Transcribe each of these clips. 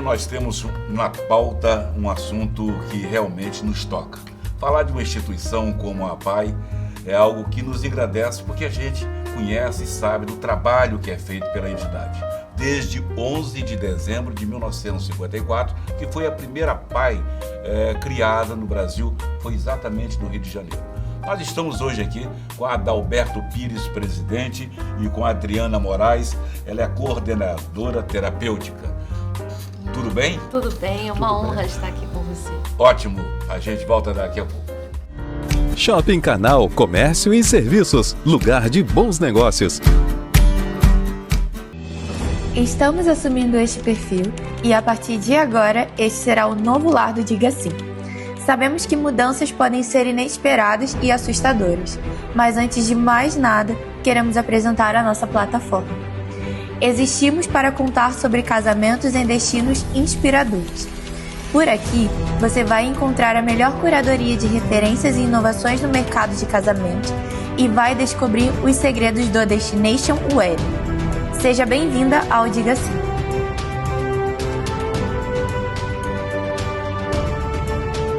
nós temos na pauta um assunto que realmente nos toca. Falar de uma instituição como a APAE é algo que nos engrandece porque a gente conhece e sabe do trabalho que é feito pela entidade. Desde 11 de dezembro de 1954, que foi a primeira APAE criada no Brasil, foi exatamente no Rio de Janeiro. Nós estamos hoje aqui com a Adalberto Pires, presidente, e com a Adriana Moraes, ela é a coordenadora terapêutica. Tudo bem? Tudo bem, é uma honra estar aqui com você. Ótimo, a gente volta daqui a pouco. Shopping Canal, comércio e serviços, lugar de bons negócios. Estamos assumindo este perfil e a partir de agora este será o novo lar do Diga Sim. Sabemos que mudanças podem ser inesperadas e assustadoras, mas antes de mais nada, queremos apresentar a nossa plataforma. Existimos para contar sobre casamentos em destinos inspiradores. Por aqui, você vai encontrar a melhor curadoria de referências e inovações no mercado de casamento e vai descobrir os segredos do Destination Wedding. Seja bem-vinda ao Diga Sim.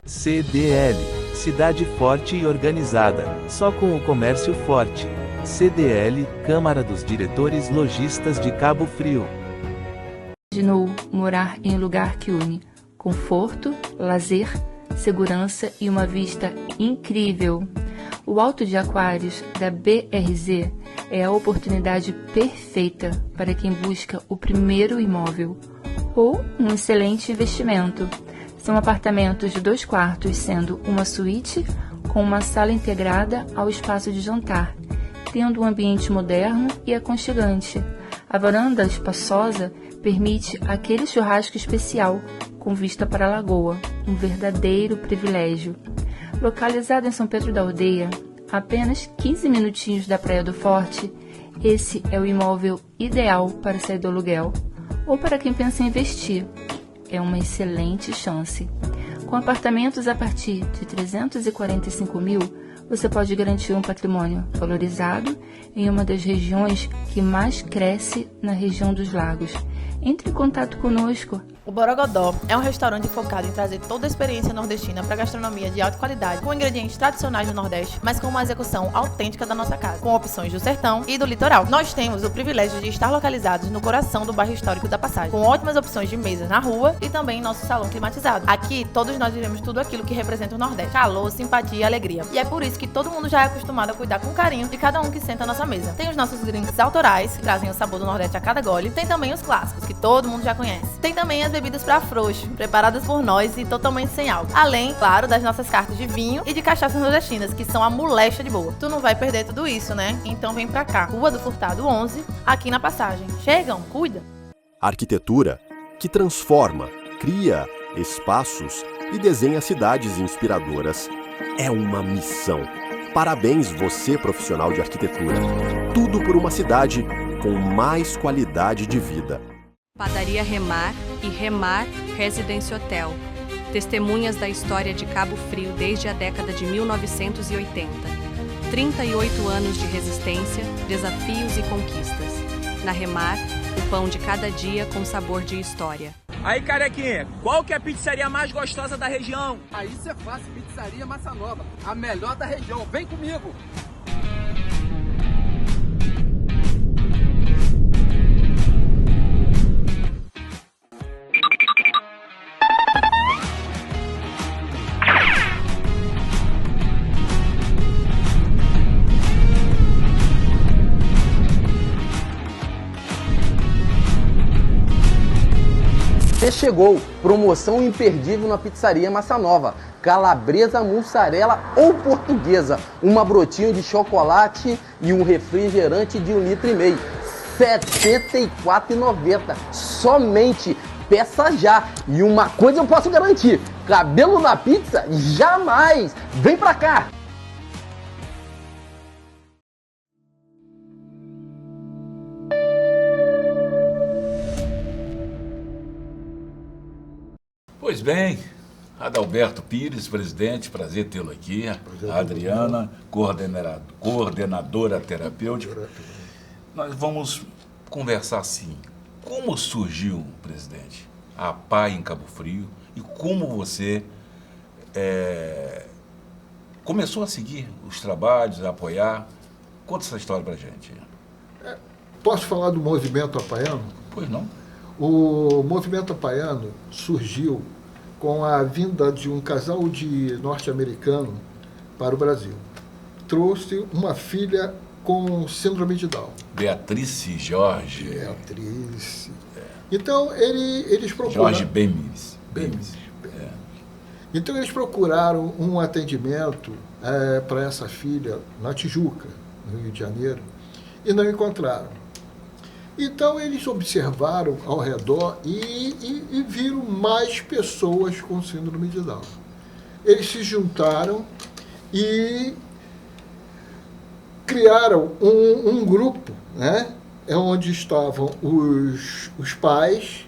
CDL, Cidade Forte e Organizada, só com o comércio forte. CDL, Câmara dos Diretores Lojistas de Cabo Frio. Imaginou morar em um lugar que une conforto, lazer, segurança e uma vista incrível. O Alto de Aquários da BRZ é a oportunidade perfeita para quem busca o primeiro imóvel ou um excelente investimento. São apartamentos de 2 quartos, sendo uma suíte com uma sala integrada ao espaço de jantar, tendo um ambiente moderno e aconchegante. A varanda espaçosa permite aquele churrasco especial com vista para a lagoa, um verdadeiro privilégio. Localizado em São Pedro da Aldeia, a apenas 15 minutinhos da Praia do Forte, esse é o imóvel ideal para sair do aluguel ou para quem pensa em investir. É uma excelente chance. Com apartamentos a partir de 345 mil, você pode garantir um patrimônio valorizado em uma das regiões que mais cresce na região dos lagos. Entre em contato conosco. O Borogodó é um restaurante focado em trazer toda a experiência nordestina para gastronomia de alta qualidade, com ingredientes tradicionais do Nordeste, mas com uma execução autêntica da nossa casa, com opções do sertão e do litoral. Nós temos o privilégio de estar localizados no coração do bairro histórico da Passagem, com ótimas opções de mesas na rua e também em nosso salão climatizado. Aqui, todos nós vivemos tudo aquilo que representa o Nordeste: calor, simpatia e alegria. E é por isso que todo mundo já é acostumado a cuidar com carinho de cada um que senta à nossa mesa. Tem os nossos drinks autorais, que trazem o sabor do Nordeste a cada gole. Tem também os clássicos, que todo mundo já conhece. Tem também as bebidas para frouxo, preparadas por nós e totalmente sem álcool. Além, claro, das nossas cartas de vinho e de cachaças nordestinas, que são a molecha de boa. Tu não vai perder tudo isso, né? Então vem pra cá. Rua do Furtado 11, aqui na Passagem. Chegam, cuida! Arquitetura que transforma, cria espaços e desenha cidades inspiradoras. É uma missão. Parabéns você, profissional de arquitetura. Tudo por uma cidade com mais qualidade de vida. Padaria Remar e Remar Residence Hotel. Testemunhas da história de Cabo Frio desde a década de 1980. 38 anos de resistência, desafios e conquistas. Na Remar, o pão de cada dia com sabor de história. Aí, carequinha, qual que é a pizzaria mais gostosa da região? Aí isso é fácil, Pizzaria Massa Nova, a melhor da região. Vem comigo! Chegou, promoção imperdível na Pizzaria Massa Nova, calabresa, mussarela ou portuguesa, uma brotinho de chocolate e um refrigerante de 1,5 litro, R$ 74,90, somente, peça já. E uma coisa eu posso garantir, cabelo na pizza, jamais, vem pra cá! Pois bem, Adalberto Pires, presidente, prazer tê-lo aqui. A Adriana, coordenadora terapêutica. Nós vamos conversar assim. Como surgiu, presidente, a APAI em Cabo Frio e como você começou a seguir os trabalhos, a apoiar. Conta essa história pra gente. Posso falar do movimento apaiano? Pois não. O movimento apaiano surgiu com a vinda de um casal de norte-americano para o Brasil. Trouxe uma filha com síndrome de Down. Beatrice Jorge. Beatrice. Então, eles procuraram... Jorge Bemis. Então, eles procuraram um atendimento para essa filha na Tijuca, no Rio de Janeiro, e não encontraram. Então, eles observaram ao redor e viram mais pessoas com síndrome de Down. Eles se juntaram e criaram um grupo, né, onde estavam os pais,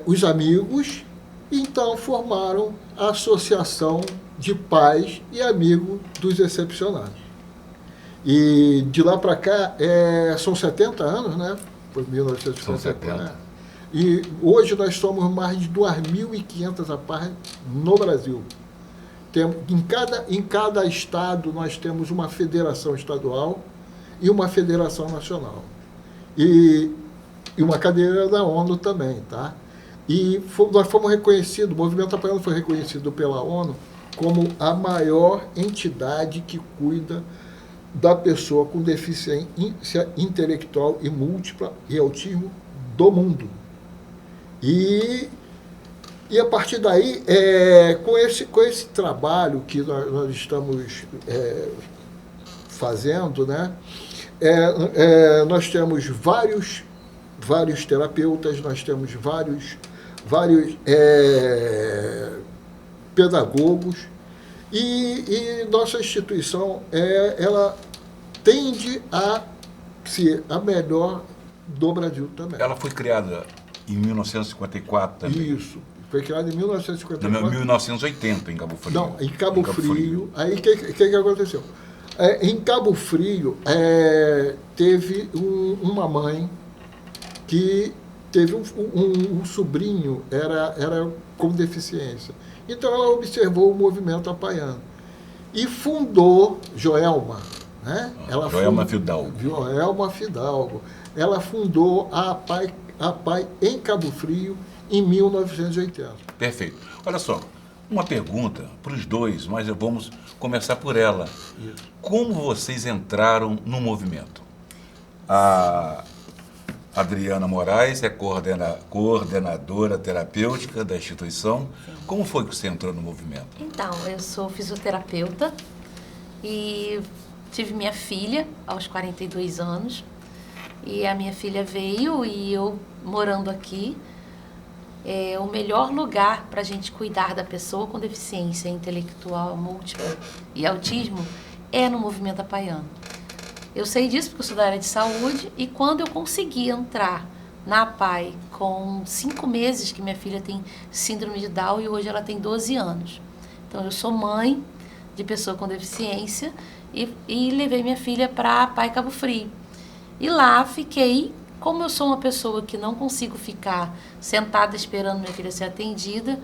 os amigos, e então formaram a Associação de Pais e Amigos dos Excepcionais. E de lá para cá, são 70 anos, né? Foi 1970. E hoje nós somos mais de 2.500 APAI no Brasil. Em cada estado nós temos uma federação estadual e uma federação nacional. E uma cadeira da ONU também, tá? E nós fomos reconhecidos, o movimento apaiano foi reconhecido pela ONU como a maior entidade que cuida da pessoa com deficiência intelectual e múltipla e autismo do mundo. E a partir daí, com esse trabalho que nós estamos fazendo, né, nós temos vários terapeutas, nós temos vários pedagogos, e nossa instituição ela tende a ser a melhor do Brasil também. Ela foi criada em 1954 também. Isso, foi criada em 1954. Em 1980 em Cabo Frio. Não, em Cabo Frio. Aí o que aconteceu? Em Cabo Frio teve uma mãe que teve um sobrinho, era com deficiência. Então ela observou o movimento apaiano e fundou Joelma, né? Joelma Fidalgo. Joelma Fidalgo. Ela fundou a APAI em Cabo Frio em 1980. Perfeito. Olha só, uma pergunta para os dois, mas vamos começar por ela. Isso. Como vocês entraram no movimento? A Adriana Moraes é coordenadora terapêutica da instituição. Sim. Como foi que você entrou no movimento? Então, eu sou fisioterapeuta e tive minha filha aos 42 anos. E a minha filha veio e eu, morando aqui, o melhor lugar para a gente cuidar da pessoa com deficiência intelectual, múltipla e autismo é no movimento apaiano. Eu sei disso porque eu sou da área de saúde e quando eu consegui entrar na APAI com 5 meses, que minha filha tem síndrome de Down e hoje ela tem 12 anos. Então eu sou mãe de pessoa com deficiência e levei minha filha para a APAI Cabo Frio. E lá fiquei, como eu sou uma pessoa que não consigo ficar sentada esperando minha filha ser atendida,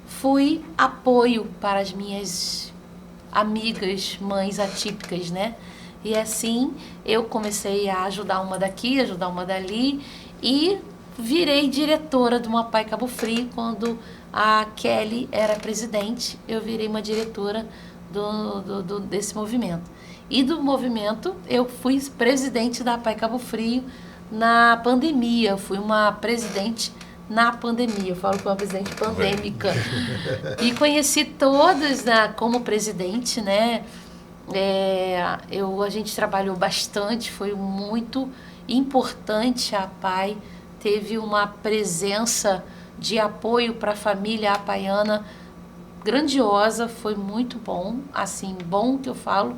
fui apoio para as minhas amigas, mães atípicas, né? E assim eu comecei a ajudar uma daqui, ajudar uma dali e virei diretora do APAI Cabo Frio. Quando a Kelly era presidente, eu virei uma diretora desse movimento. E do movimento eu fui presidente da APAI Cabo Frio na pandemia. Eu fui uma presidente na pandemia, eu falo que é uma presidente pandêmica. E conheci todas como presidente, né? A gente trabalhou bastante, foi muito importante. A APAI teve uma presença de apoio para a família apaiana grandiosa, foi muito bom, assim, bom que eu falo,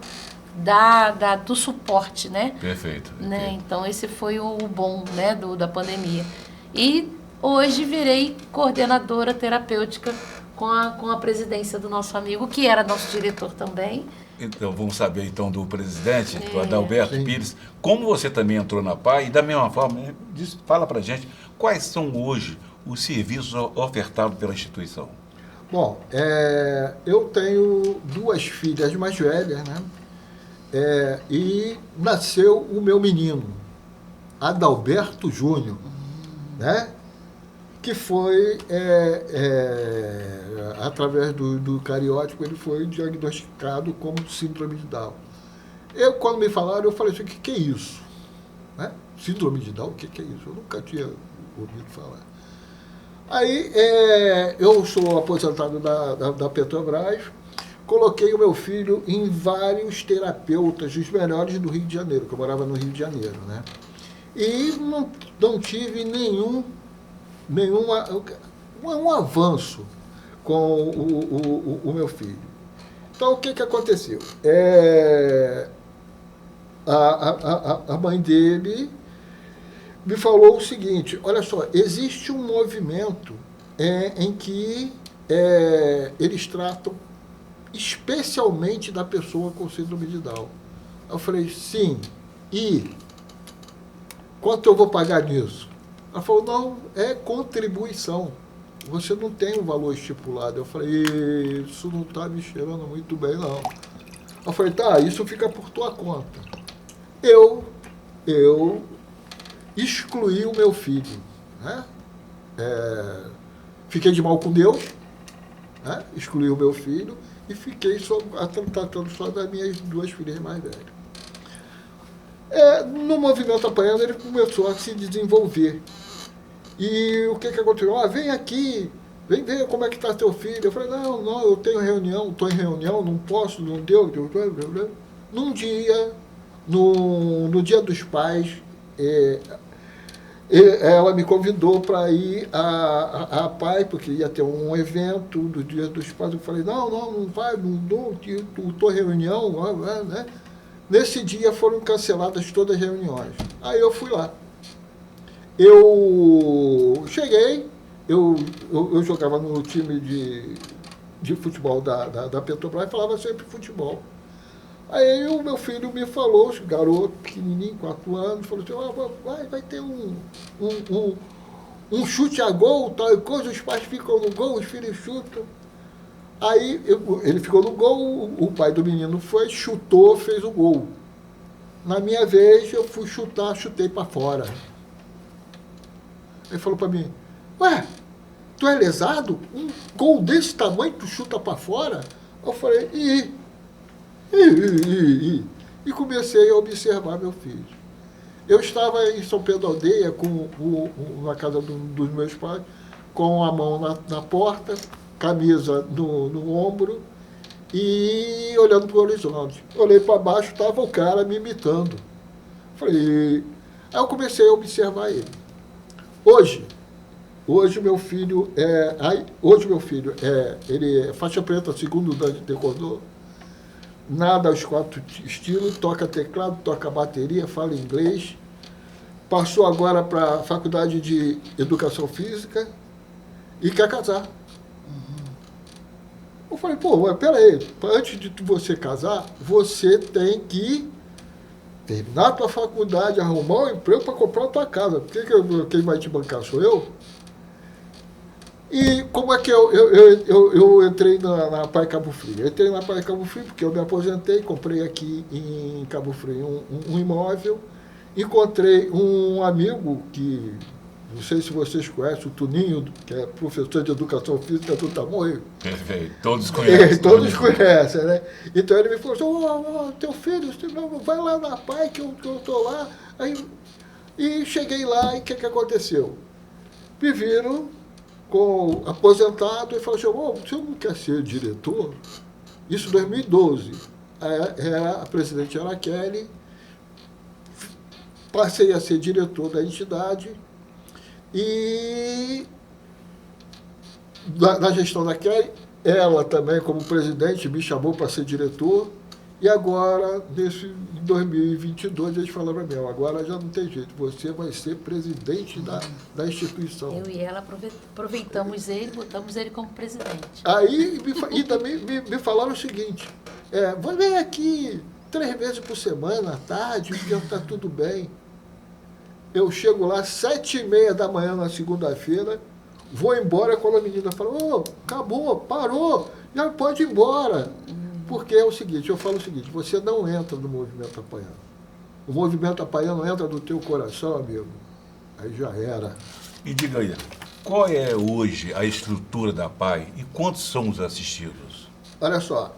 do suporte, né? Perfeito. Né? Então esse foi o bom, né, da pandemia. E hoje virei coordenadora terapêutica com a presidência do nosso amigo, que era nosso diretor também. Então, vamos saber então do presidente, do Adalberto Pires, como você também entrou na APAI, e da mesma forma, fala pra gente quais são hoje os serviços ofertados pela instituição? Bom, eu tenho 2 filhas mais velhas, né? E nasceu o meu menino, Adalberto Júnior, né? Que foi, através do cariótipo, ele foi diagnosticado como síndrome de Down. Quando me falaram, eu falei assim, o que é isso? Né? Síndrome de Down, o que é isso? Eu nunca tinha ouvido falar. Aí, eu sou aposentado da Petrobras, coloquei o meu filho em vários terapeutas, os melhores do Rio de Janeiro, que eu morava no Rio de Janeiro, né? E não tive nenhum avanço com o meu filho. Então, o que aconteceu? A mãe dele me falou o seguinte, olha só, existe um movimento em que eles tratam especialmente da pessoa com síndrome de Down. Eu falei, sim, e quanto eu vou pagar nisso? Ela falou, não, é contribuição, você não tem um valor estipulado. Eu falei, isso não está me cheirando muito bem, não. Eu falei, tá, isso fica por tua conta. Eu excluí o meu filho, né? Fiquei de mal com Deus, né? Excluí o meu filho e fiquei tratando só das minhas 2 filhas mais velhas. No movimento Apanhando, ele começou a se desenvolver. E o que aconteceu? Vem aqui, vem ver como é que está teu filho. Eu falei, não, eu tenho reunião, estou em reunião, não posso, não deu. Num dia, no Dia dos Pais, ela me convidou para ir a PAI, porque ia ter um evento do Dia dos Pais. Eu falei, não vai, não estou em reunião, né? Nesse dia foram canceladas todas as reuniões. Aí eu fui lá. Eu cheguei, eu jogava no time de futebol da Petrobras e falava sempre futebol. Aí o meu filho me falou, garoto, pequenininho, 4 anos, falou assim, vai ter um chute a gol, tal coisa, os pais ficam no gol, os filhos chutam. Aí ele ficou no gol, o pai do menino foi, chutou, fez o gol. Na minha vez, eu fui chutar, chutei para fora. Ele falou para mim, tu é lesado? Um gol desse tamanho, tu chuta para fora? Eu falei, e comecei a observar meu filho. Eu estava em São Pedro da Aldeia, na casa dos meus pais, com a mão na porta, camisa no ombro e olhando para o horizonte. Olhei para baixo, estava o cara me imitando. Falei, aí eu comecei a observar ele. Hoje meu filho ele é faixa preta, segundo dan de taekwondo, nada aos 4 estilos, toca teclado, toca bateria, fala inglês, passou agora para a faculdade de educação física e quer casar. Eu falei, mas peraí, antes de você casar, você tem que terminar a tua faculdade, arrumar um emprego para comprar a tua casa. Porque quem vai te bancar sou eu? E como é que eu entrei na PAI Cabo Frio? Eu entrei na PAI Cabo Frio porque eu me aposentei, comprei aqui em Cabo Frio um imóvel, encontrei um amigo que, não sei se vocês conhecem, o Tuninho, que é professor de educação física do Tamoio. Perfeito, todos conhecem. Todos conhecem, né? Então ele me falou assim, teu filho, vai lá na PAI que eu estou lá. Aí, e cheguei lá e o que aconteceu? Me viram com aposentado e falaram assim, você não quer ser diretor? Isso em 2012. A presidente era a Kelly, passei a ser diretor da entidade e na gestão da Kelly, ela também como presidente me chamou para ser diretor e agora, em 2022, eles falaram para mim, agora já não tem jeito, você vai ser presidente da instituição. Eu e ela aproveitamos ele, botamos ele como presidente. Aí, e também me falaram o seguinte, vem aqui 3 vezes por semana, à tarde, já está tudo bem. Eu chego lá 7h30 da manhã na segunda-feira, vou embora quando a menina fala, acabou, parou, já pode ir embora. Porque é o seguinte, eu falo o seguinte, você não entra no movimento Apaiano. O movimento Apaiano entra no teu coração, amigo. Aí já era. Me diga aí, qual é hoje a estrutura da APAI e quantos são os assistidos? Olha só,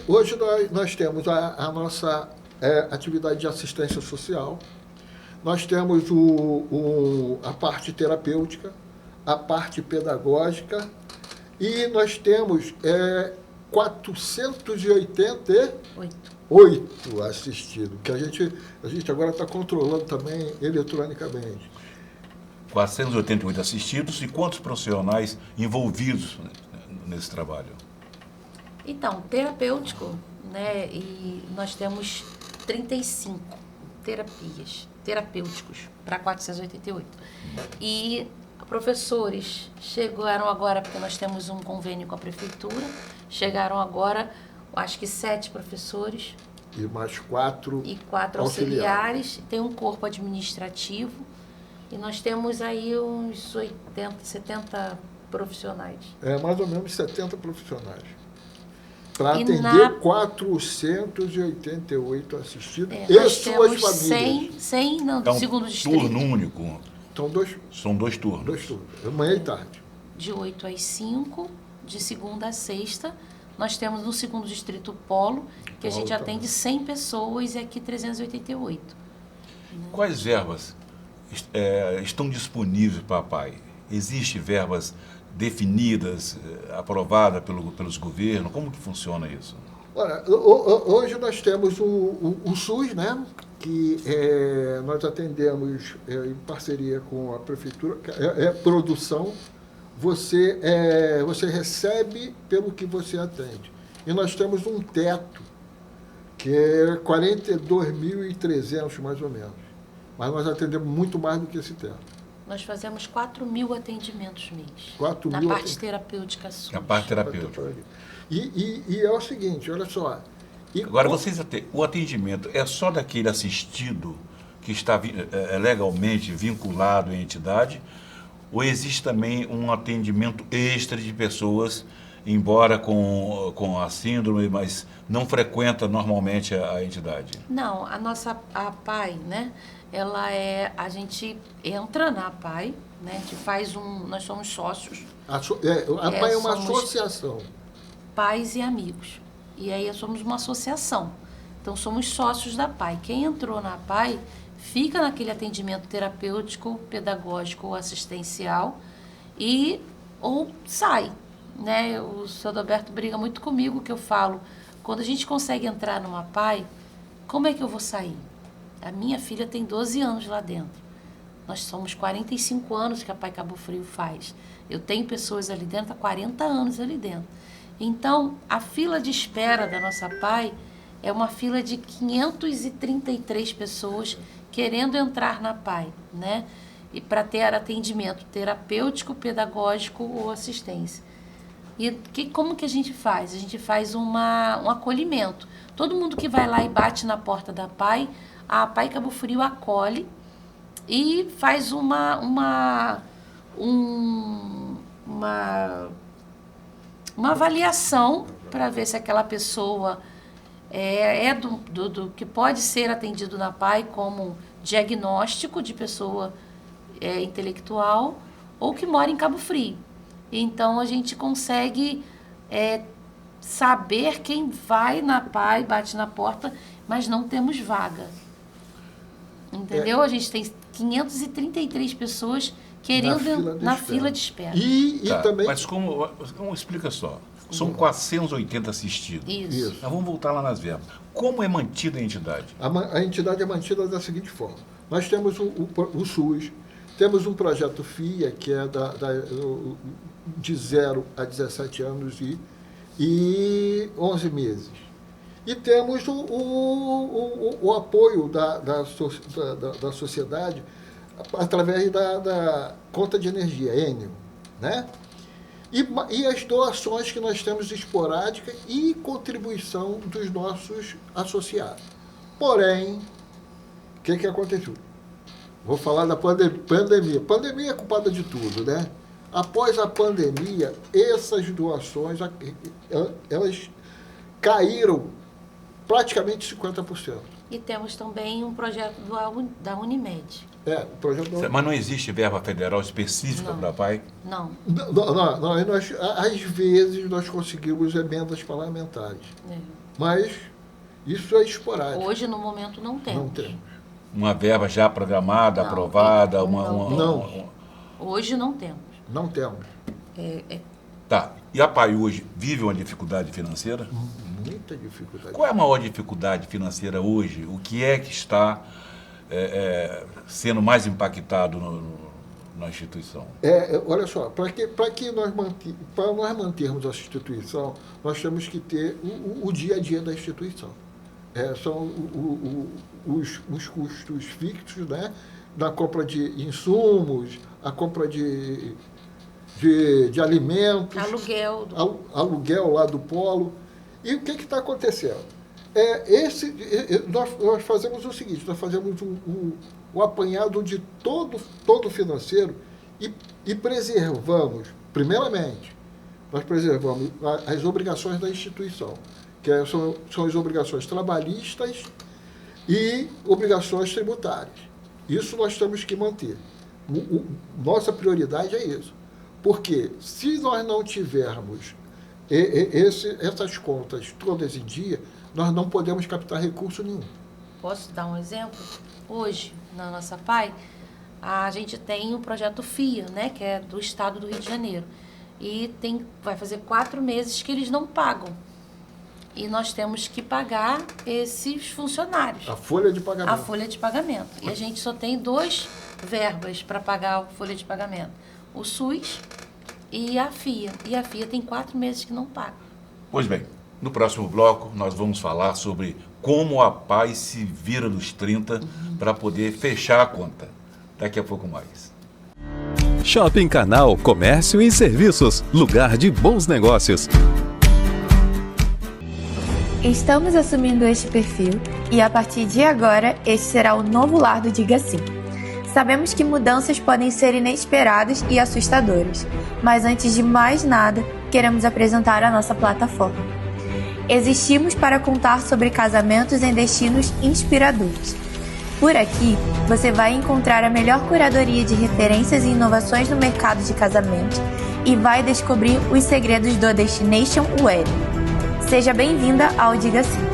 hoje nós temos a nossa atividade de assistência social, nós temos a parte terapêutica, a parte pedagógica, e nós temos 488 assistidos, que a gente agora está controlando também eletronicamente. 488 assistidos e quantos profissionais envolvidos nesse trabalho? Então, terapêutico, né? E nós temos 35 terapêuticos para 488. E professores chegaram agora, porque nós temos um convênio com a prefeitura, chegaram agora, acho que 7 professores. E mais 4 auxiliares. Tem um corpo administrativo. E nós temos aí uns 80, 70 profissionais. Mais ou menos 70 profissionais. Para atender 488 assistidos e suas famílias. 100 então, segundo distrito. Turno único. São dois turnos. 2 turnos, manhã e tarde. De 8 às 5, de segunda a sexta. Nós temos no segundo distrito Polo, que a gente atende 100 pessoas e aqui 388. Quais verbas estão disponíveis para a APAI? Existem verbas definidas, aprovadas pelos governos? Como que funciona isso? Olha, hoje nós temos o SUS, né? Que nós atendemos em parceria com a prefeitura, produção. Você recebe pelo que você atende. E nós temos um teto, que é 42.300 mais ou menos. Mas nós atendemos muito mais do que esse teto. Nós fazemos 4.000 atendimentos mês. 4.000 na parte terapêutica SUS. Na parte terapêutica. E é o seguinte, olha só. Agora, o atendimento é só daquele assistido que está legalmente vinculado à entidade, ou existe também um atendimento extra de pessoas, embora com a síndrome, mas não frequenta normalmente a entidade? Não, a nossa APAI, né? A gente entra na APAI, né? A gente faz nós somos sócios. A APAI é uma associação. Pais e amigos. E aí somos uma associação. Então somos sócios da APAI. Quem entrou na APAI fica naquele atendimento terapêutico, pedagógico ou assistencial ou sai, né? O seu Adalberto briga muito comigo, que eu falo, quando a gente consegue entrar numa APAI, como é que eu vou sair? A minha filha tem 12 anos lá dentro. Nós somos 45 anos que a APAI Cabo Frio faz. Eu tenho pessoas ali dentro há 40 anos ali dentro. Então, a fila de espera da nossa APAI é uma fila de 533 pessoas querendo entrar na APAI, né? E para ter atendimento terapêutico, pedagógico ou assistência. E como que a gente faz? A gente faz um acolhimento. Todo mundo que vai lá e bate na porta da APAI, a APAI Cabo Frio acolhe e faz uma avaliação para ver se aquela pessoa do que pode ser atendido na APAI como diagnóstico de pessoa intelectual ou que mora em Cabo Frio. Então, a gente consegue saber quem vai na APAI, bate na porta, mas não temos vaga. Entendeu? A gente tem 533 pessoas querendo na fila de espera. E também... Mas como explica só, são 480 assistidos. Isso. Nós vamos voltar lá nas verbas. Como é mantida a entidade? A entidade é mantida da seguinte forma. Nós temos o SUS, temos um projeto FIA, que é de 0 a 17 anos e 11 meses. E temos o apoio da sociedade através da conta de energia, Enel, né? E as doações que nós temos esporádicas e contribuição dos nossos associados. Porém, o que aconteceu? Vou falar da pandemia. Pandemia é culpada de tudo, né? Após a pandemia, essas doações, elas caíram praticamente 50%. E temos também um projeto da Unimed. O projeto Mas não existe verba federal específica para a PAI? Não. Não, às vezes nós conseguimos emendas parlamentares. Mas isso é esporádico. Hoje, no momento, não temos. Não temos. Uma verba já programada, aprovada? Não. Hoje não temos. Não temos. Tá. E a PAI hoje vive uma dificuldade financeira? Muita dificuldade. Qual é a maior dificuldade financeira hoje? O que é que está sendo mais impactado na instituição? Olha só, para nós mantermos a instituição, nós temos que ter o dia a dia da instituição. São os custos fixos, né? Na compra de insumos, a compra de alimentos, aluguel lá do polo. E o que está acontecendo? Nós fazemos o seguinte, nós fazemos um apanhado de todo o financeiro e preservamos, primeiramente, nós preservamos as obrigações da instituição, que são as obrigações trabalhistas e obrigações tributárias. Isso nós temos que manter. Nossa prioridade é isso. Porque se nós não tivermos essas contas todas em dia, nós não podemos captar recurso nenhum. Posso dar um exemplo? Hoje, na nossa PAI, a gente tem o projeto FIA, né, que é do estado do Rio de Janeiro. E vai fazer 4 meses que eles não pagam. E nós temos que pagar esses funcionários. A folha de pagamento. A folha de pagamento. E a gente só tem 2 verbas para pagar a folha de pagamento. O SUS e a FIA. E a FIA tem 4 meses que não paga. Pois bem, no próximo bloco nós vamos falar sobre como a PAI se vira nos 30 para poder fechar a conta. Daqui a pouco mais. Shopping Canal Comércio e Serviços, lugar de bons negócios. Estamos assumindo este perfil e a partir de agora este será o novo lar do Diga Sim. Sabemos que mudanças podem ser inesperadas e assustadoras, mas antes de mais nada, queremos apresentar a nossa plataforma. Existimos para contar sobre casamentos em destinos inspiradores. Por aqui, você vai encontrar a melhor curadoria de referências e inovações no mercado de casamento e vai descobrir os segredos do Destination Wedding. Seja bem-vinda ao Diga Sim.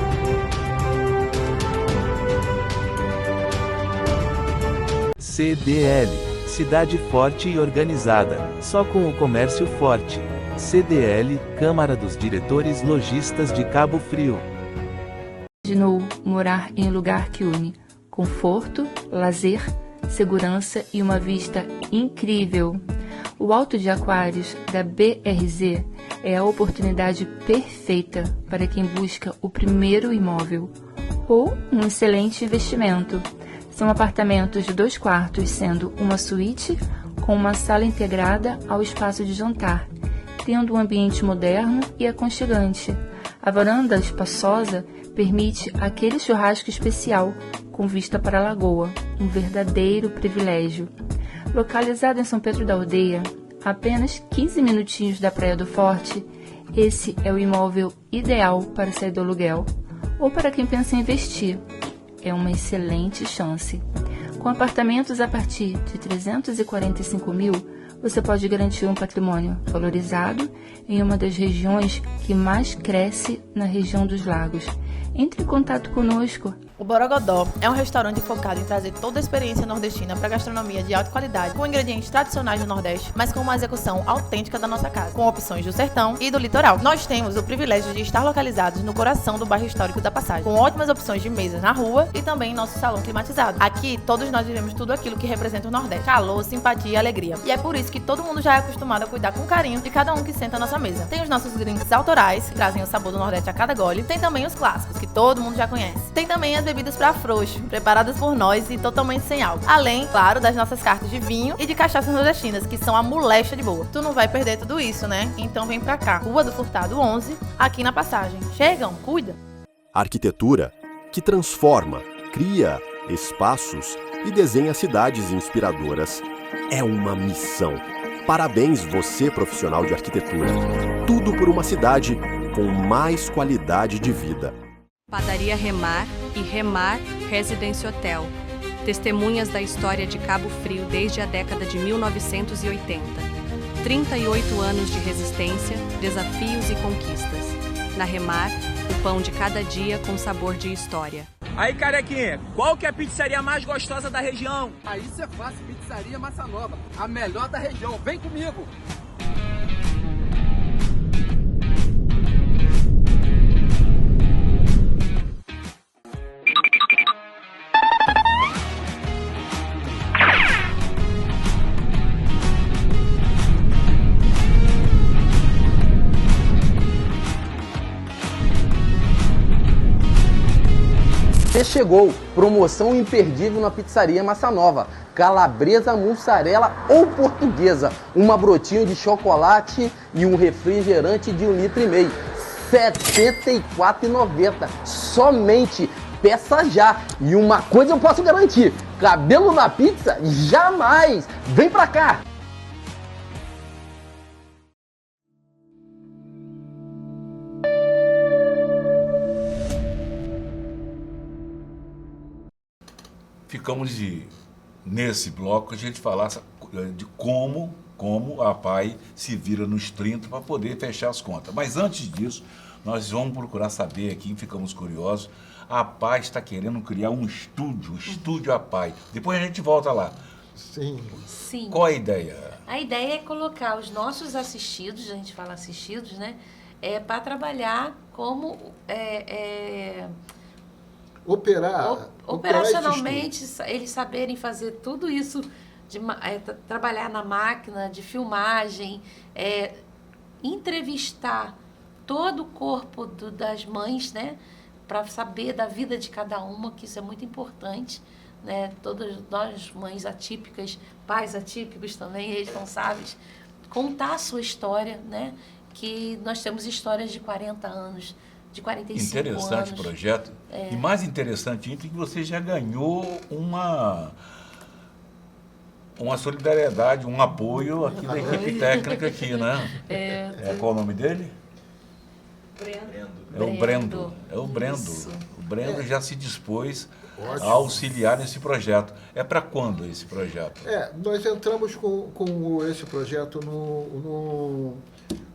CDL, cidade forte e organizada, só com o comércio forte. CDL, Câmara dos Diretores Lojistas de Cabo Frio. Imaginou morar em um lugar que une conforto, lazer, segurança e uma vista incrível. O Alto de Aquários da BRZ é a oportunidade perfeita para quem busca o primeiro imóvel ou um excelente investimento. São apartamentos de 2 quartos, sendo uma suíte com uma sala integrada ao espaço de jantar, tendo um ambiente moderno e aconchegante. A varanda espaçosa permite aquele churrasco especial com vista para a lagoa, um verdadeiro privilégio. Localizado em São Pedro da Aldeia, a apenas 15 minutinhos da Praia do Forte, esse é o imóvel ideal para sair do aluguel ou para quem pensa em investir. É uma excelente chance. Com apartamentos a partir de 345 mil, você pode garantir um patrimônio valorizado em uma das regiões que mais cresce na região dos lagos. Entre em contato conosco. O Borogodó é um restaurante focado em trazer toda a experiência nordestina para gastronomia de alta qualidade, com ingredientes tradicionais do Nordeste, mas com uma execução autêntica da nossa casa, com opções do sertão e do litoral. Nós temos o privilégio de estar localizados no coração do bairro histórico da Passagem, com ótimas opções de mesas na rua e também em nosso salão climatizado. Aqui, todos nós vivemos tudo aquilo que representa o Nordeste: calor, simpatia e alegria. E é por isso que todo mundo já é acostumado a cuidar com carinho de cada um que senta à nossa mesa. Tem os nossos drinks autorais, que trazem o sabor do Nordeste a cada gole. Tem também os clássicos, que todo mundo já conhece. Tem também as bebidas para frouxo, preparadas por nós e totalmente sem álcool. Além, claro, das nossas cartas de vinho e de cachaças nordestinas, que são a molecha de boa. Tu não vai perder tudo isso, né? Então vem pra cá. Rua do Furtado 11, aqui na Passagem. Chegam, cuida! Arquitetura que transforma, cria espaços e desenha cidades inspiradoras. É uma missão. Parabéns, você, profissional de arquitetura. Tudo por uma cidade com mais qualidade de vida. Padaria Remar e Remar Residence Hotel. Testemunhas da história de Cabo Frio desde a década de 1980. 38 anos de resistência, desafios e conquistas. Na Remar, o pão de cada dia com sabor de história. Aí, carequinha, qual que é a pizzaria mais gostosa da região? Aí isso é fácil, Pizzaria Massa Nova, a melhor da região. Vem comigo! Chegou, promoção imperdível na Pizzaria Massa Nova, calabresa, mussarela ou portuguesa, uma brotinho de chocolate e um refrigerante de 1,5 litro, R$ 74,90, somente, peça já. E uma coisa eu posso garantir, cabelo na pizza, jamais, vem pra cá! Ficamos nesse bloco a gente falar de como a PAI se vira nos 30 para poder fechar as contas. Mas antes disso, nós vamos procurar saber aqui, ficamos curiosos, a PAI está querendo criar um estúdio, o Estúdio APAI. Depois a gente volta lá. Sim. Sim. Qual a ideia? A ideia é colocar os nossos assistidos, a gente fala assistidos, né? Para trabalhar como... operacionalmente, eles saberem fazer tudo isso, trabalhar na máquina de filmagem, entrevistar todo o corpo das mães, né, para saber da vida de cada uma, que isso é muito importante, né? Todas nós, mães atípicas, pais atípicos também, responsáveis, contar a sua história, né? Que nós temos histórias de 40 anos, de 45 anos. Interessante o projeto. E mais interessante ainda é que você já ganhou uma solidariedade, um apoio aqui da equipe técnica aqui, né? Qual o nome dele? Brendo. É o Brendo. Isso. O Brendo já se dispôs a auxiliar nesse projeto. É para quando esse projeto? Nós entramos com esse projeto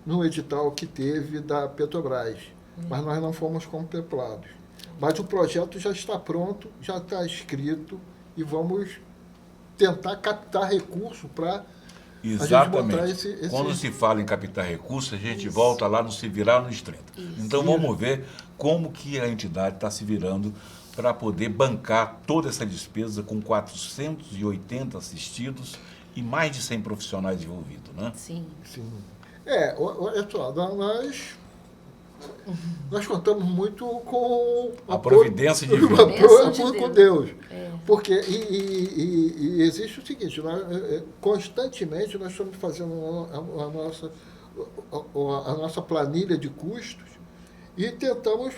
no edital que teve da Petrobras. Mas nós não fomos contemplados. Mas o projeto já está pronto, já está escrito e vamos tentar captar recurso para a gente montar esse... Quando se fala em captar recursos, a gente volta lá no Se Virar nos 30. Então vamos ver como que a entidade está se virando para poder bancar toda essa despesa com 480 assistidos e mais de 100 profissionais envolvidos, né? Sim. Olha só, nós contamos muito com a providência divina, com Deus. Porque e existe o seguinte, constantemente nós estamos fazendo a nossa planilha de custos e tentamos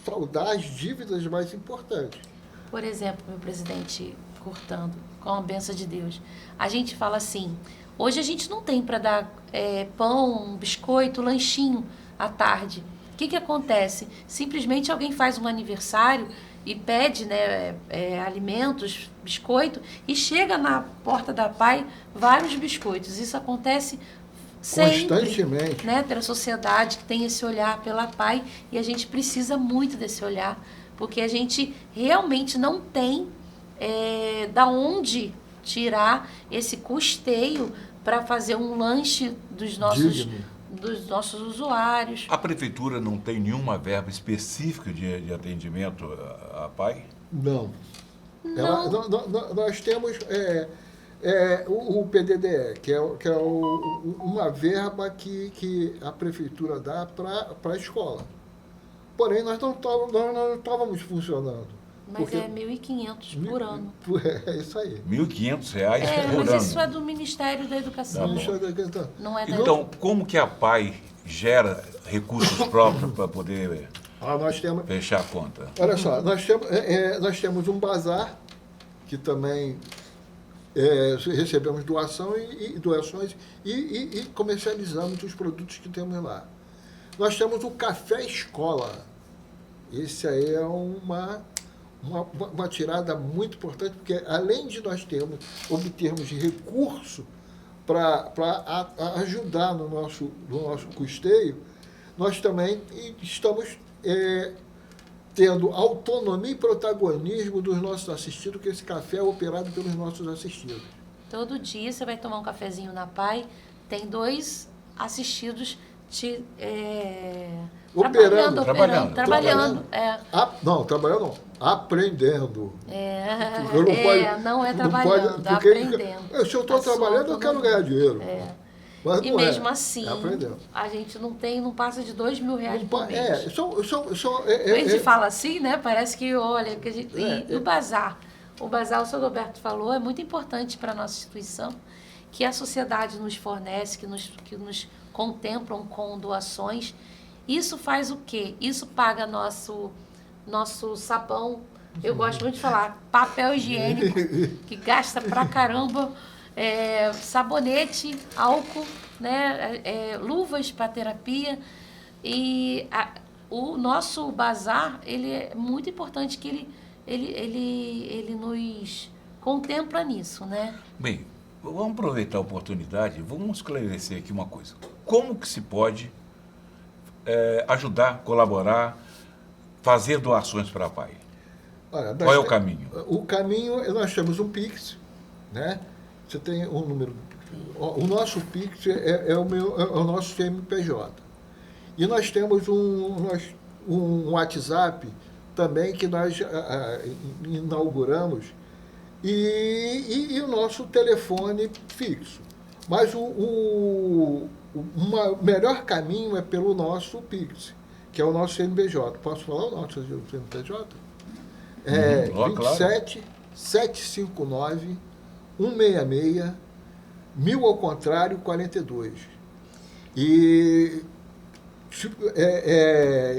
saldar as dívidas mais importantes. Por exemplo, meu presidente, cortando, com a bênção de Deus, a gente fala assim, hoje a gente não tem para dar pão, biscoito, lanchinho à tarde. O que acontece? Simplesmente alguém faz um aniversário e pede, né, alimentos, biscoito, e chega na porta da PAI vários biscoitos. Isso acontece sempre, constantemente, né, pela sociedade que tem esse olhar pela PAI, e a gente precisa muito desse olhar, porque a gente realmente não tem da onde tirar esse custeio para fazer um lanche dos nossos usuários. A prefeitura não tem nenhuma verba específica de atendimento à PAI? Não. Nós temos o PDDE, que é uma verba que a prefeitura dá para a escola. Porém, nós não estávamos funcionando. Mas porque é 1.500 por ano. É isso aí. R$1.500 por ano. Mas isso é do Ministério da Educação. Não é da Então, como que a PAI gera recursos próprios para poder fechar a conta? Olha só, nós temos um bazar que também recebemos doações e comercializamos os produtos que temos lá. Nós temos o Café Escola. Esse aí é uma tirada muito importante, porque além de nós obtermos recurso para ajudar no nosso custeio, nós também estamos tendo autonomia e protagonismo dos nossos assistidos, porque esse café é operado pelos nossos assistidos. Todo dia você vai tomar um cafezinho na PAI, tem 2 assistidos Trabalhando. Não, trabalhando não. Aprendendo. Não é trabalhando, é aprendendo. Se eu estou trabalhando, eu quero ganhar dinheiro. Mas e mesmo assim, a gente não passa de R$2.000 por mês. A gente fala assim, né? Parece que, olha, que a gente, e o bazar. O bazar, o senhor Roberto falou, é muito importante para a nossa instituição, que a sociedade nos fornece, que nos contemplam com doações. Isso faz o quê? Isso paga nosso sabão. Eu gosto muito de falar papel higiênico, que gasta pra caramba, sabonete, álcool, né? Luvas para terapia. E o nosso bazar, ele é muito importante, que ele nos contempla nisso, né? Bem, vamos aproveitar a oportunidade, vamos esclarecer aqui uma coisa. Como que se pode ajudar, colaborar, fazer doações para a PAI? Olha, qual é o caminho? O caminho, nós temos um Pix, né? Você tem um número. O nosso Pix é o nosso CNPJ. E nós temos um WhatsApp também que nós inauguramos e o nosso telefone fixo. Mas o melhor caminho é pelo nosso Pix, que é o nosso CNPJ. Posso falar o nosso CNPJ? 27 759 166 1000 ao contrário 42. E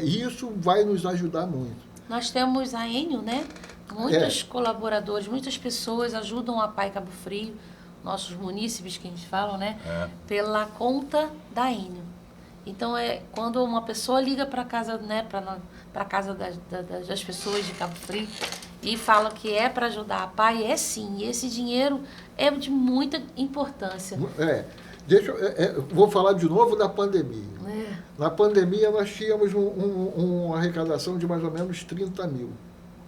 isso vai nos ajudar muito. Nós temos a Enio, né? Muitos colaboradores, muitas pessoas ajudam a PAI Cabo Frio, nossos munícipes que a gente fala, né? Pela conta da Enio. Então, quando uma pessoa liga para casa, né, para casa das pessoas de Cabo Frio e fala que é para ajudar a PAI, sim. E esse dinheiro é de muita importância. Vou falar de novo da pandemia. Na pandemia, nós tínhamos uma arrecadação de mais ou menos 30 mil.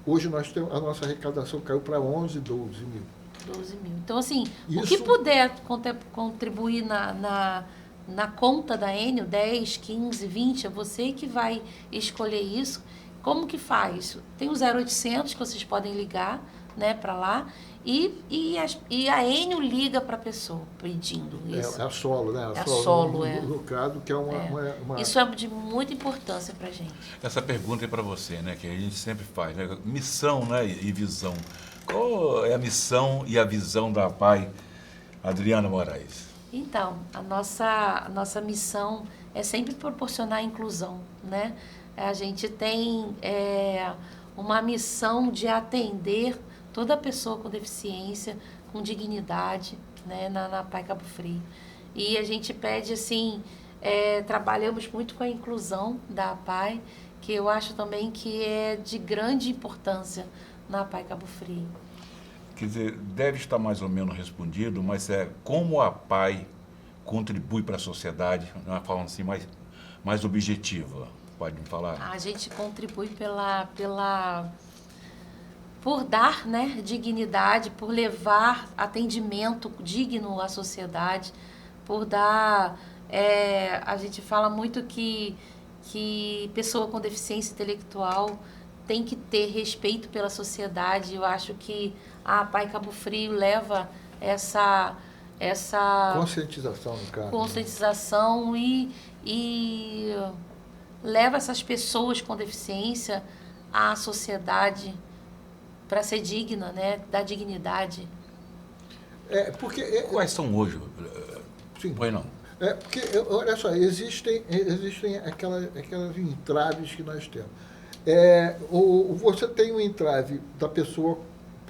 Hoje, a nossa arrecadação caiu para 11, 12 mil. 12 mil. Então, assim, o que puder contribuir na conta da Enio, 10, 15, 20, é você que vai escolher isso. Como que faz? Tem o 0800 que vocês podem ligar, né, para lá, e a Enio liga para a pessoa pedindo isso. É a Solo, né? A Solo, no caso, que é uma... Isso é de muita importância para a gente. Essa pergunta é para você, né, que a gente sempre faz, né? Missão, né, e visão. Qual é a missão e a visão da PAI, Adriana Moraes? Então, a nossa missão é sempre proporcionar a inclusão, né? A gente tem uma missão de atender toda pessoa com deficiência, com dignidade, né, na PAI Cabo Frio. E a gente pede, assim, trabalhamos muito com a inclusão da PAI, que eu acho também que é de grande importância na PAI Cabo Frio. Quer dizer, deve estar mais ou menos respondido, mas como a PAI contribui para a sociedade, de uma forma assim mais objetiva. Pode me falar? A gente contribui por dar, né, dignidade, por levar atendimento digno à sociedade, por dar... a gente fala muito que pessoa com deficiência intelectual tem que ter respeito pela sociedade. Eu acho que a PAI Cabo Frio leva essa conscientização, no caso. Conscientização e leva essas pessoas com deficiência à sociedade para ser digna, né? Dar dignidade. Quais são hoje? Sim. Pois não. Porque, olha só, existem aquelas entraves que nós temos. Você tem um entrave da pessoa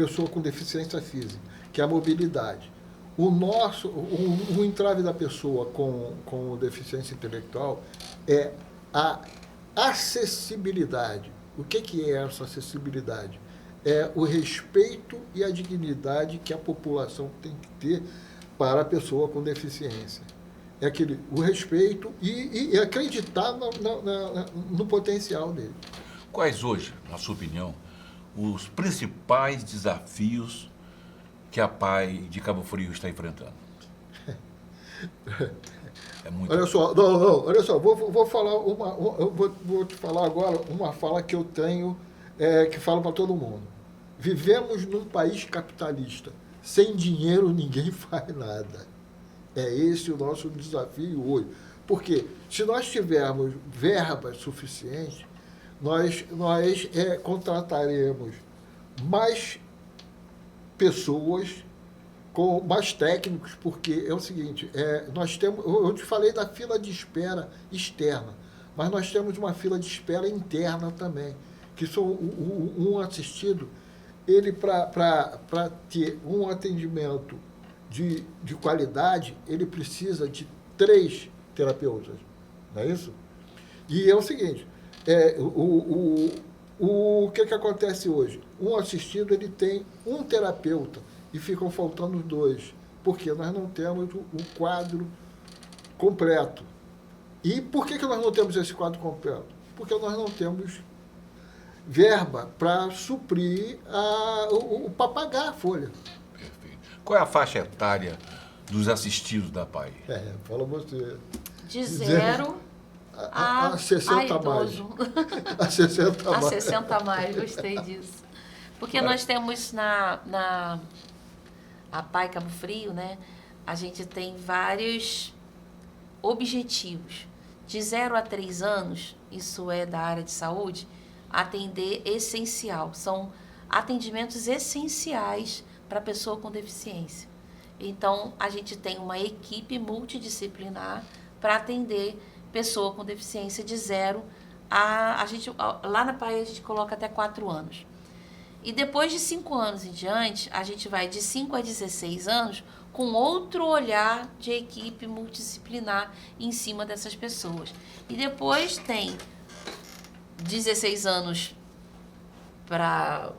pessoa com deficiência física, que é a mobilidade. O entrave da pessoa com deficiência intelectual é a acessibilidade. O que é essa acessibilidade? É o respeito e a dignidade que a população tem que ter para a pessoa com deficiência. É o respeito e acreditar no potencial dele. Quais hoje, na sua opinião, os principais desafios que a PAI de Cabo Frio está enfrentando? Olha só, olha só, vou falar vou te falar agora uma fala que eu tenho, que falo para todo mundo. Vivemos num país capitalista. Sem dinheiro ninguém faz nada. É esse o nosso desafio hoje. Porque se nós tivermos verbas suficientes, nós contrataremos mais pessoas, com mais técnicos, porque é o seguinte, eu te falei da fila de espera externa, mas nós temos uma fila de espera interna também, que são um assistido, ele para ter um atendimento de qualidade, ele precisa de 3 terapeutas, não é isso? E é o seguinte, o que acontece hoje? Um assistido, ele tem um terapeuta e ficam faltando 2, porque nós não temos o quadro completo. E por que nós não temos esse quadro completo? Porque nós não temos verba para suprir, para pagar a folha. Perfeito. Qual é a faixa etária dos assistidos da PAI? Fala você. De 0 a 60 mais. A 60 mais. A 60 mais, gostei disso. Porque nós temos a PAI Cabo Frio, né? A gente tem vários objetivos. De 0 a 3 anos, isso é da área de saúde, atender essencial. São atendimentos essenciais para a pessoa com deficiência. Então, a gente tem uma equipe multidisciplinar para atender pessoa com deficiência de 0 a... lá na PAI a gente coloca até 4 anos. E depois de 5 anos em diante, a gente vai de 5 a 16 anos com outro olhar de equipe multidisciplinar em cima dessas pessoas. E depois tem 16 anos para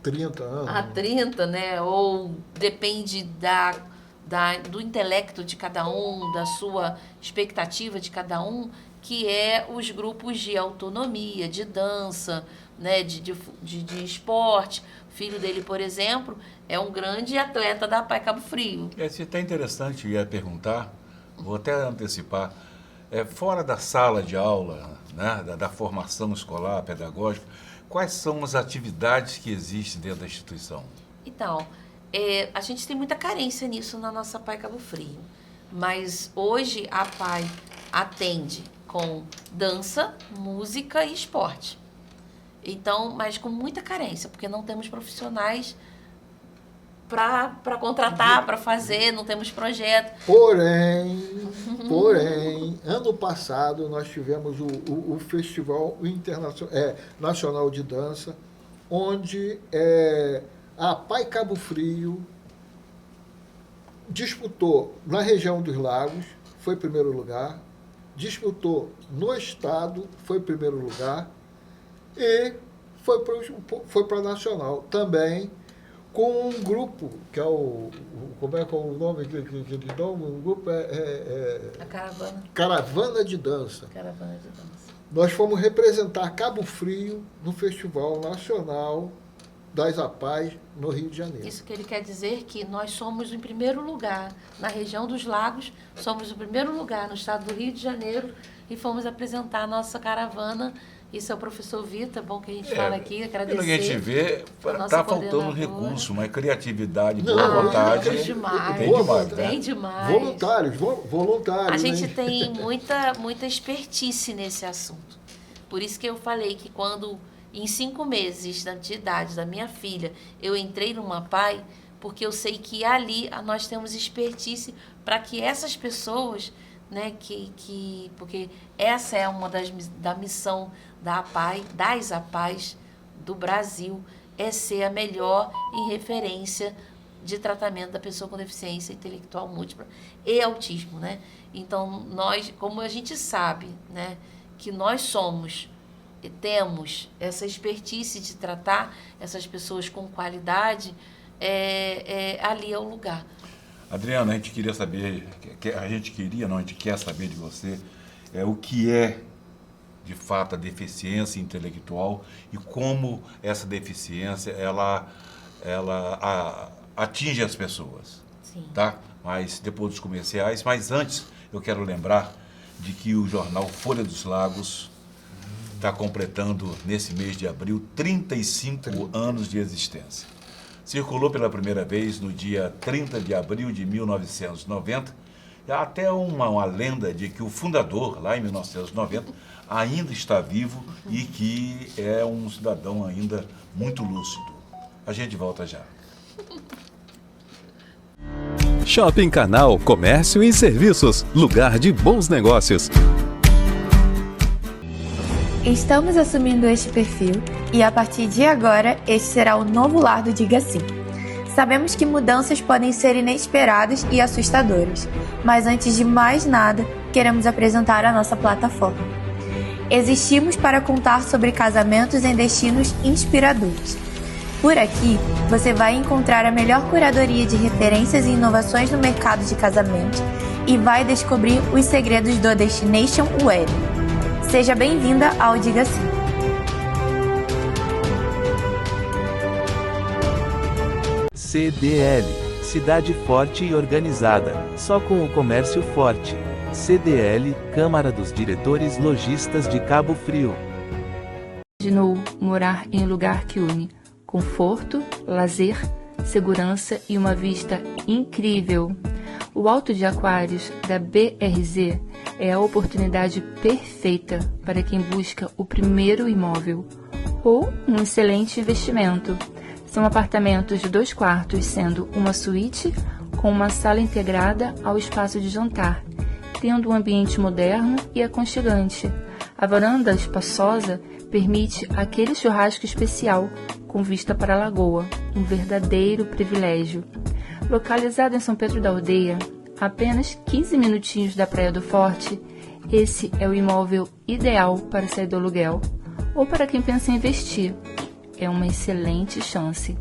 30 anos. A 30, né? Ou depende do intelecto de cada um, da sua expectativa de cada um, que é os grupos de autonomia, de dança, né, de esporte. O filho dele, por exemplo, é um grande atleta da PAI Cabo Frio. Isso é até interessante, eu ia perguntar, vou até antecipar, fora da sala de aula, né, da formação escolar, pedagógica, quais são as atividades que existem dentro da instituição? Então, a gente tem muita carência nisso na nossa PAI Cabo Frio, mas hoje a PAI atende com dança, música e esporte. Então, mas com muita carência, porque não temos profissionais para contratar, para fazer, não temos projeto. Porém, ano passado nós tivemos o Festival Nacional de Dança, onde a PAI Cabo Frio disputou na região dos Lagos, foi primeiro lugar, disputou no estado, foi primeiro lugar, e foi para Nacional também, com um grupo, que é como é que é o nome que eles dão? O grupo a Caravana. Caravana de Dança. Caravana de Dança. Nós fomos representar Cabo Frio no Festival Nacional das APAES no Rio de Janeiro. Isso que ele quer dizer que nós somos em primeiro lugar na região dos Lagos, somos o primeiro lugar no estado do Rio de Janeiro e fomos apresentar a nossa caravana. Isso é o professor Vitor, bom que a gente fala aqui, agradecer. Pelo que a gente vê, está faltando recurso, mas criatividade, boa vontade. Tem demais. Tem demais. Voluntários. A gente tem muita expertise nesse assunto. Por isso que eu falei que quando, em 5 meses de idade da minha filha, eu entrei numa PAI, porque eu sei que ali nós temos expertise para que essas pessoas, né, porque essa é uma da missão da APAI, das APAES do Brasil, é ser a melhor em referência de tratamento da pessoa com deficiência intelectual múltipla e autismo, né? Então, nós, como a gente sabe, né, que nós temos essa expertise de tratar essas pessoas com qualidade, ali é o lugar. Adriana, a gente quer saber de você o que é, de fato, a deficiência intelectual e como essa deficiência, ela atinge as pessoas. Sim. Tá? Mas depois dos comerciais, mas antes eu quero lembrar de que o jornal Folha dos Lagos está completando, nesse mês de abril, 35 anos de existência. Circulou pela primeira vez no dia 30 de abril de 1990, e há até uma lenda de que o fundador, lá em 1990, ainda está vivo e que é um cidadão ainda muito lúcido. A gente volta já. Shopping Canal Comércio e Serviços, lugar de bons negócios. Estamos assumindo este perfil e a partir de agora este será o novo lar do Diga Sim. Sabemos que mudanças podem ser inesperadas e assustadoras, mas antes de mais nada, queremos apresentar a nossa plataforma. Existimos para contar sobre casamentos em destinos inspiradores. Por aqui, você vai encontrar a melhor curadoria de referências e inovações no mercado de casamento e vai descobrir os segredos do Destination Wedding. Seja bem-vinda ao Diga Sim. CDL, cidade forte e organizada, só com o comércio forte. CDL, Câmara dos Diretores Lojistas de Cabo Frio. Imaginou morar em um lugar que une conforto, lazer, segurança e uma vista incrível. O Alto de Aquários da BRZ é a oportunidade perfeita para quem busca o primeiro imóvel ou um excelente investimento. São apartamentos de 2 quartos, sendo uma suíte com uma sala integrada ao espaço de jantar, tendo um ambiente moderno e aconchegante. A varanda espaçosa permite aquele churrasco especial com vista para a lagoa, um verdadeiro privilégio. Localizado em São Pedro da Aldeia, a apenas 15 minutinhos da Praia do Forte, esse é o imóvel ideal para sair do aluguel ou para quem pensa em investir. É uma excelente chance.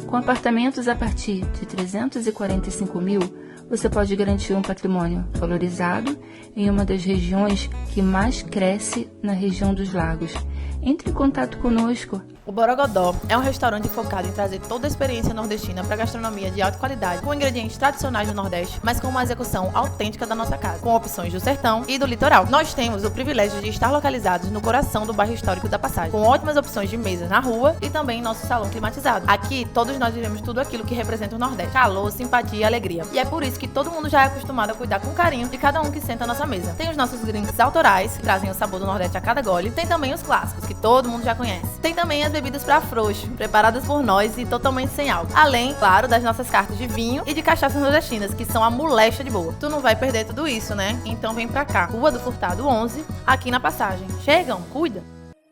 Com apartamentos a partir de 345 mil, você pode garantir um patrimônio valorizado em uma das regiões que mais cresce na região dos lagos. Entre em contato conosco. O Borogodó é um restaurante focado em trazer toda a experiência nordestina para gastronomia de alta qualidade, com ingredientes tradicionais do Nordeste, mas com uma execução autêntica da nossa casa, com opções do sertão e do litoral. Nós temos o privilégio de estar localizados no coração do bairro histórico da Passagem, com ótimas opções de mesas na rua e também em nosso salão climatizado. Aqui, todos nós vivemos tudo aquilo que representa o Nordeste: calor, simpatia e alegria. E é por isso que todo mundo já é acostumado a cuidar com carinho de cada um que senta à nossa mesa. Tem os nossos drinks autorais, que trazem o sabor do Nordeste a cada gole. Tem também os clássicos, que todo mundo já conhece. Tem também as bebidas para frouxo, preparadas por nós e totalmente sem álcool. Além, claro, das nossas cartas de vinho e de cachaças nordestinas, que são a molecha de boa. Tu não vai perder tudo isso, né? Então vem pra cá. Rua do Furtado 11, aqui na Passagem. Chegam, cuida!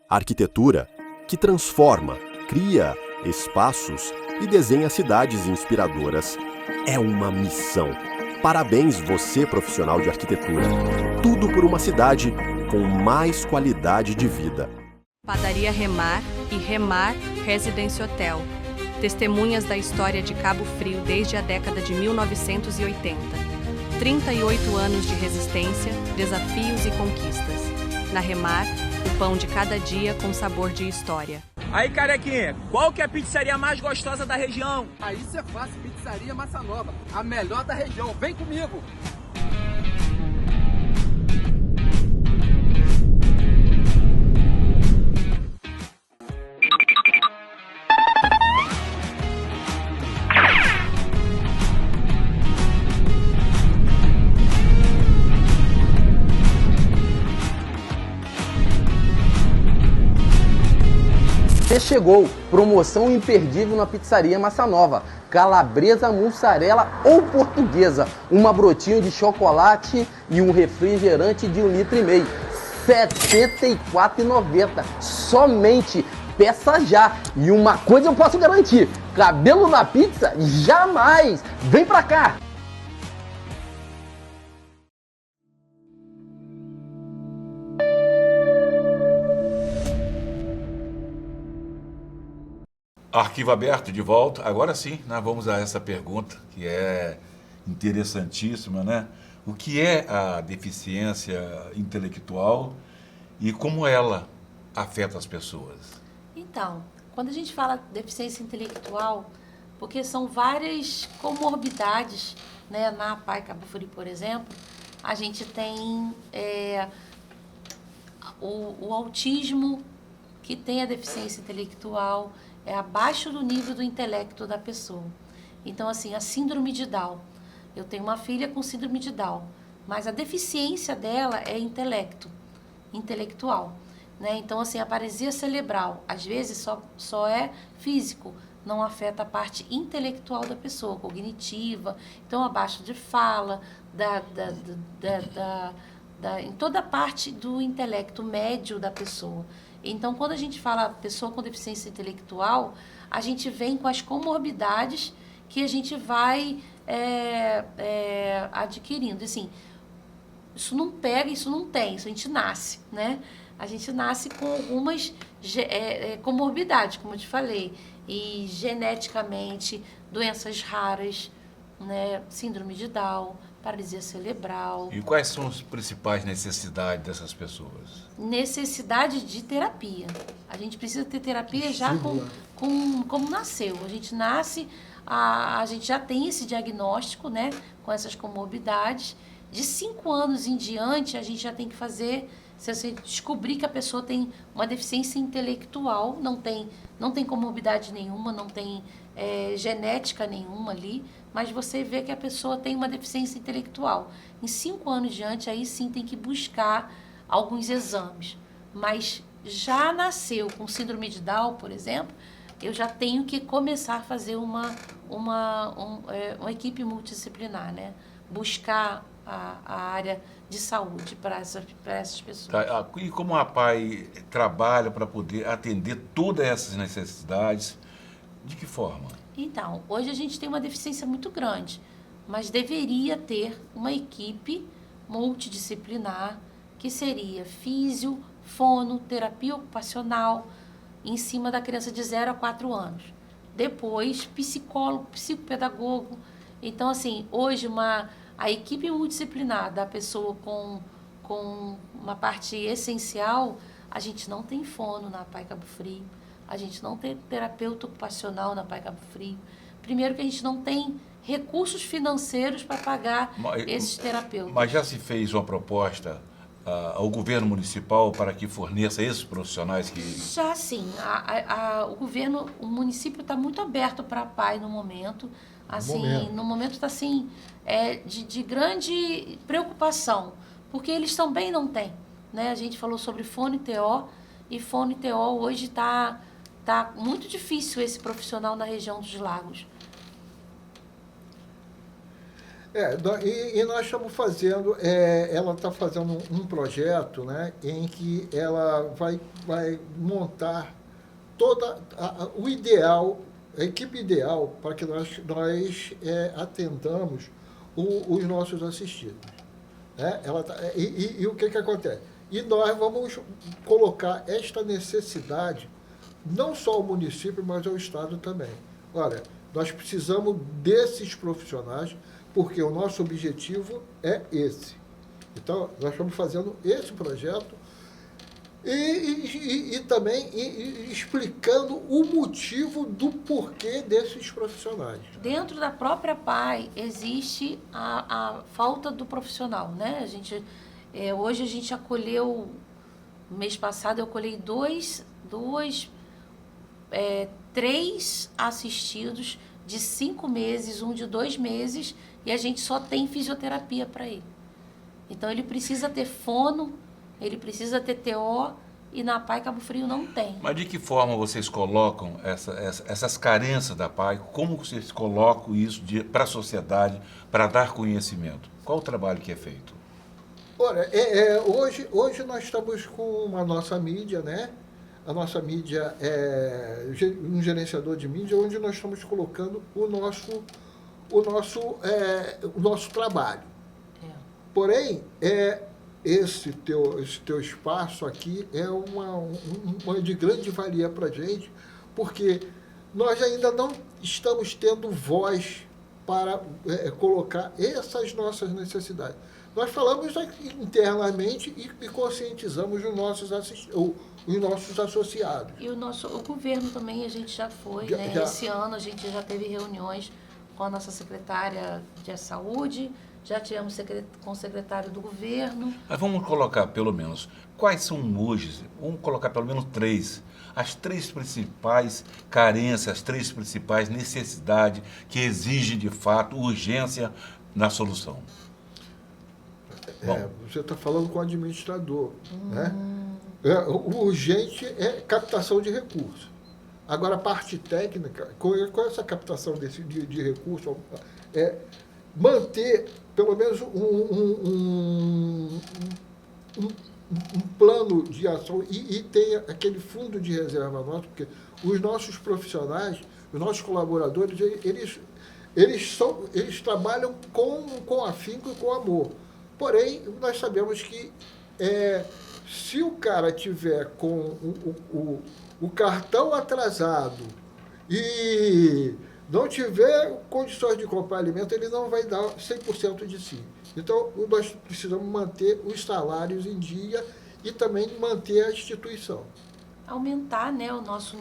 Arquitetura que transforma, cria espaços e desenha cidades inspiradoras é uma missão. Parabéns você, profissional de arquitetura. Tudo por uma cidade com mais qualidade de vida. Padaria Remar e Remar Residence Hotel. Testemunhas da história de Cabo Frio desde a década de 1980. 38 anos de resistência, desafios e conquistas. Na Remar, o pão de cada dia com sabor de história. Aí, carequinha, qual que é a pizzaria mais gostosa da região? Aí isso é fácil, Pizzaria Massa Nova, a melhor da região. Vem comigo! Chegou, promoção imperdível na Pizzaria Massa Nova, calabresa, mussarela ou portuguesa, uma brotinho de chocolate e um refrigerante de 1,5 litro, R$ 74,90, somente peça já. E uma coisa eu posso garantir, cabelo na pizza, jamais! Vem pra cá! Arquivo aberto de volta. Agora sim, nós vamos a essa pergunta que é interessantíssima, né? O que é a deficiência intelectual e como ela afeta as pessoas? Então, quando a gente fala deficiência intelectual, porque são várias comorbidades, né? Na APAE Cabo Frio, por exemplo, a gente tem o autismo, que tem a deficiência intelectual, é abaixo do nível do intelecto da pessoa. Então, assim, a síndrome de Down. Eu tenho uma filha com síndrome de Down, mas a deficiência dela é intelectual, né? Então, assim, a paralisia cerebral, às vezes, só é físico, não afeta a parte intelectual da pessoa, cognitiva, então, abaixo de fala, em toda a parte do intelecto médio da pessoa. Então, quando a gente fala pessoa com deficiência intelectual, a gente vem com as comorbidades que a gente vai adquirindo. Assim, isso não pega, isso não tem, isso a gente nasce, né? A gente nasce com algumas comorbidades, como eu te falei, e geneticamente, doenças raras, né? Síndrome de Down, paralisia cerebral. E quais são as principais necessidades dessas pessoas? Necessidade de terapia. A gente precisa ter terapia já como nasceu. A gente nasce, a gente já tem esse diagnóstico, né, com essas comorbidades. De 5 anos em diante, a gente já tem que fazer, se você descobrir que a pessoa tem uma deficiência intelectual, não tem comorbidade nenhuma, não tem genética nenhuma ali, mas você vê que a pessoa tem uma deficiência intelectual. Em 5 anos diante, aí sim tem que buscar alguns exames. Mas já nasceu com síndrome de Down, por exemplo, eu já tenho que começar a fazer uma equipe multidisciplinar, né? Buscar a área de saúde para essas pessoas. Tá, e como a APAE trabalha para poder atender todas essas necessidades? De que forma? Então, hoje a gente tem uma deficiência muito grande, mas deveria ter uma equipe multidisciplinar, que seria físio, fono, terapia ocupacional, em cima da criança de 0 a 4 anos. Depois, psicólogo, psicopedagogo. Então, assim, hoje a equipe multidisciplinar da pessoa com uma parte essencial, a gente não tem fono na APAE Cabo Frio. A gente não tem terapeuta ocupacional na APAE Cabo Frio. Primeiro que a gente não tem recursos financeiros para pagar esses terapeutas. Mas já se fez uma proposta ao governo municipal para que forneça esses profissionais que... Já sim. O município está muito aberto para a APAE no momento. Assim, no momento está assim, de grande preocupação, porque eles também não têm, né? A gente falou sobre fono e TO, e fono e TO hoje está muito difícil esse profissional na região dos lagos. E nós estamos fazendo, ela está fazendo um projeto, né, em que ela vai montar o ideal, a equipe ideal para que nós atendamos os nossos assistidos. Né? E o que acontece? E nós vamos colocar esta necessidade, não só ao município, mas ao Estado também. Olha, nós precisamos desses profissionais, porque o nosso objetivo é esse. Então, nós estamos fazendo esse projeto e também explicando o motivo do porquê desses profissionais. Dentro da própria APAE existe a falta do profissional, né? Hoje a gente acolheu, mês passado eu acolhei 3 assistidos de 5 meses, um de 2 meses, e a gente só tem fisioterapia para ele. Então ele precisa ter fono, ele precisa ter TO, e na APAE Cabo Frio não tem. Mas de que forma vocês colocam essas carências da APAE? Como vocês colocam isso para a sociedade, para dar conhecimento? Qual o trabalho que é feito? Olha, hoje nós estamos com a nossa mídia, né? a nossa mídia é um gerenciador de mídia, onde nós estamos colocando o nosso trabalho. Porém, esse teu espaço aqui é uma de grande valia para a gente, porque nós ainda não estamos tendo voz para colocar essas nossas necessidades. Nós falamos internamente e conscientizamos os nossos associados. E o governo também, a gente já foi, né? Esse ano a gente já teve reuniões com a nossa secretária de saúde, já tivemos com o secretário do governo. Mas vamos colocar pelo menos, quais são hoje, vamos colocar pelo menos as três principais carências, as três principais necessidades que exigem de fato urgência na solução. Você está falando com o administrador, né? O urgente é captação de recursos. Agora, a parte técnica, com essa captação de recursos, manter pelo menos um plano de ação e ter aquele fundo de reserva nosso, porque os nossos profissionais, os nossos colaboradores, eles trabalham com afinco e com amor. Porém, nós sabemos que se o cara tiver com o cartão atrasado e não tiver condições de comprar alimento, ele não vai dar 100% de si. Então, nós precisamos manter os salários em dia e também manter a instituição. Aumentar, né, o nosso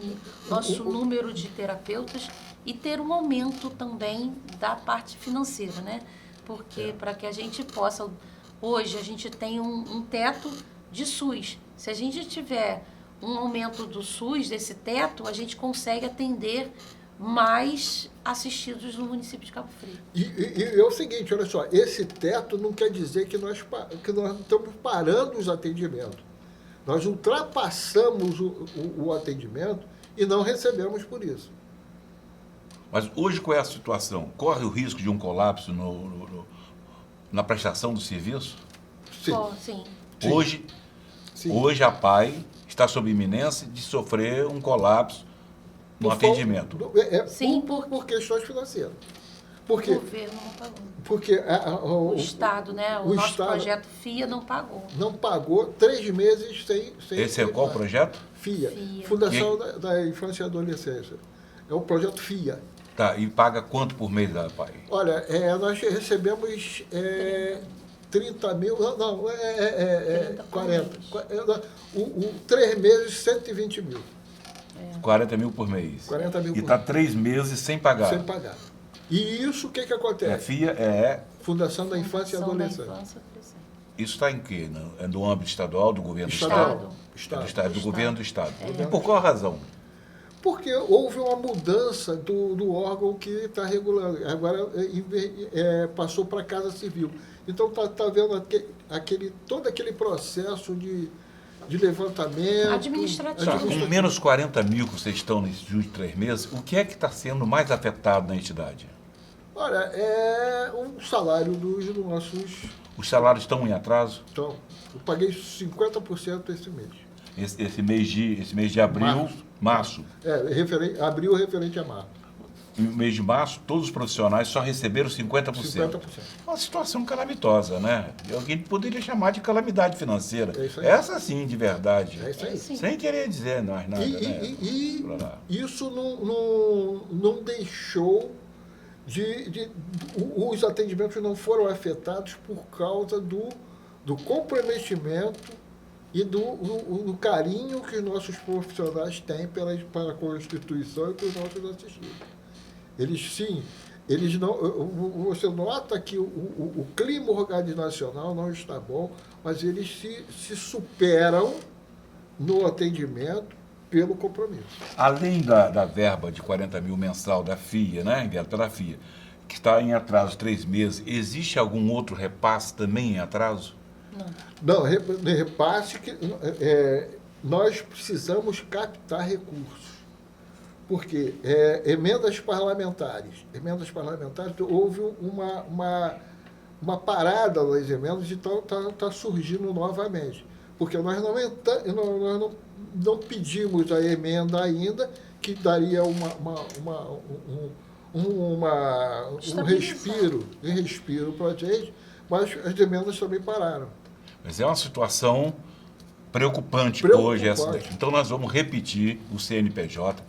número de terapeutas e ter um aumento também da parte financeira, né? Porque para que a gente possa... Hoje a gente tem um teto de SUS. Se a gente tiver um aumento do SUS, desse teto, a gente consegue atender mais assistidos no município de Cabo Frio. E é o seguinte, olha só, esse teto não quer dizer que nós estamos parando os atendimentos. Nós ultrapassamos o atendimento e não recebemos por isso. Mas hoje qual é a situação? Corre o risco de um colapso na prestação do serviço? Sim. Hoje a PAI está sob iminência de sofrer um colapso no atendimento. Sim, por questões financeiras. Porque, o governo não pagou. Porque o Estado, né? O nosso Estado projeto FIA não pagou. Não pagou 3 meses sem Esse é qual projeto? FIA. Fundação da Infância e Adolescência. É o projeto FIA. Tá, e paga quanto por mês da PAI? Olha, nós recebemos 30 mil, 40. 3 meses, 120 mil. 40 mil por mês. 40 mil e está 3 meses sem pagar. Sem pagar. E isso, o que acontece? FIA Fundação da Infância e Adolescência. Isso está em quê? É do âmbito estadual, do governo do Estado? Do governo do Estado. E por qual razão? Porque houve uma mudança do órgão que está regulando. Agora passou para a Casa Civil. Então está vendo todo aquele processo de levantamento administrativo. Com menos 40 mil que vocês estão nesses últimos 3 meses, o que é que está sendo mais afetado na entidade? Olha, é o salário dos nossos... Os salários estão em atraso? Estão. Eu paguei 50% esse mês. Esse mês de abril, março. Abril referente a março. No mês de março, todos os profissionais só receberam 50%. 50%. Uma situação calamitosa, né? Alguém poderia chamar de calamidade financeira. Essa sim, de verdade. É isso aí. Sem querer dizer nada, né? E isso não deixou os atendimentos não foram afetados por causa do comprometimento e do carinho que os nossos profissionais têm para com a instituição e com os nossos assistidos. Eles não. Você nota que o clima organizacional não está bom, mas eles se superam no atendimento pelo compromisso. Além da verba de 40 mil mensal da FIA, né, enviada pela FIA, que está em atraso 3 meses, existe algum outro repasse também em atraso? Não, repasse que nós precisamos captar recursos. Porque emendas parlamentares, houve uma parada das emendas e está surgindo novamente. porque nós não pedimos a emenda ainda, que daria um respiro para a gente, mas as emendas também pararam. Mas é uma situação preocupante hoje. Então nós vamos repetir o CNPJ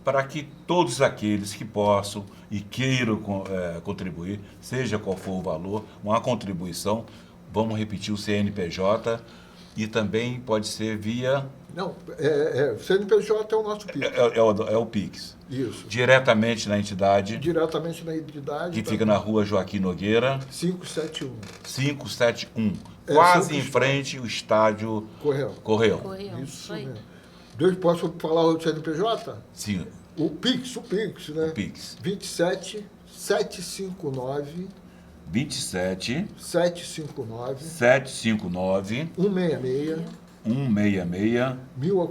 para que todos aqueles que possam e queiram contribuir, seja qual for o valor, uma contribuição, vamos repetir o CNPJ e também pode ser via... Não, CNPJ é o nosso PIX. É o PIX. Isso. Diretamente na entidade. Diretamente na entidade. Que fica na rua Joaquim Nogueira. 571. Quase em frente ao estádio Correio. Isso mesmo. Posso falar o CNPJ? Sim. O PIX, né? O PIX. 27 759 27 759 166 166 1000 ao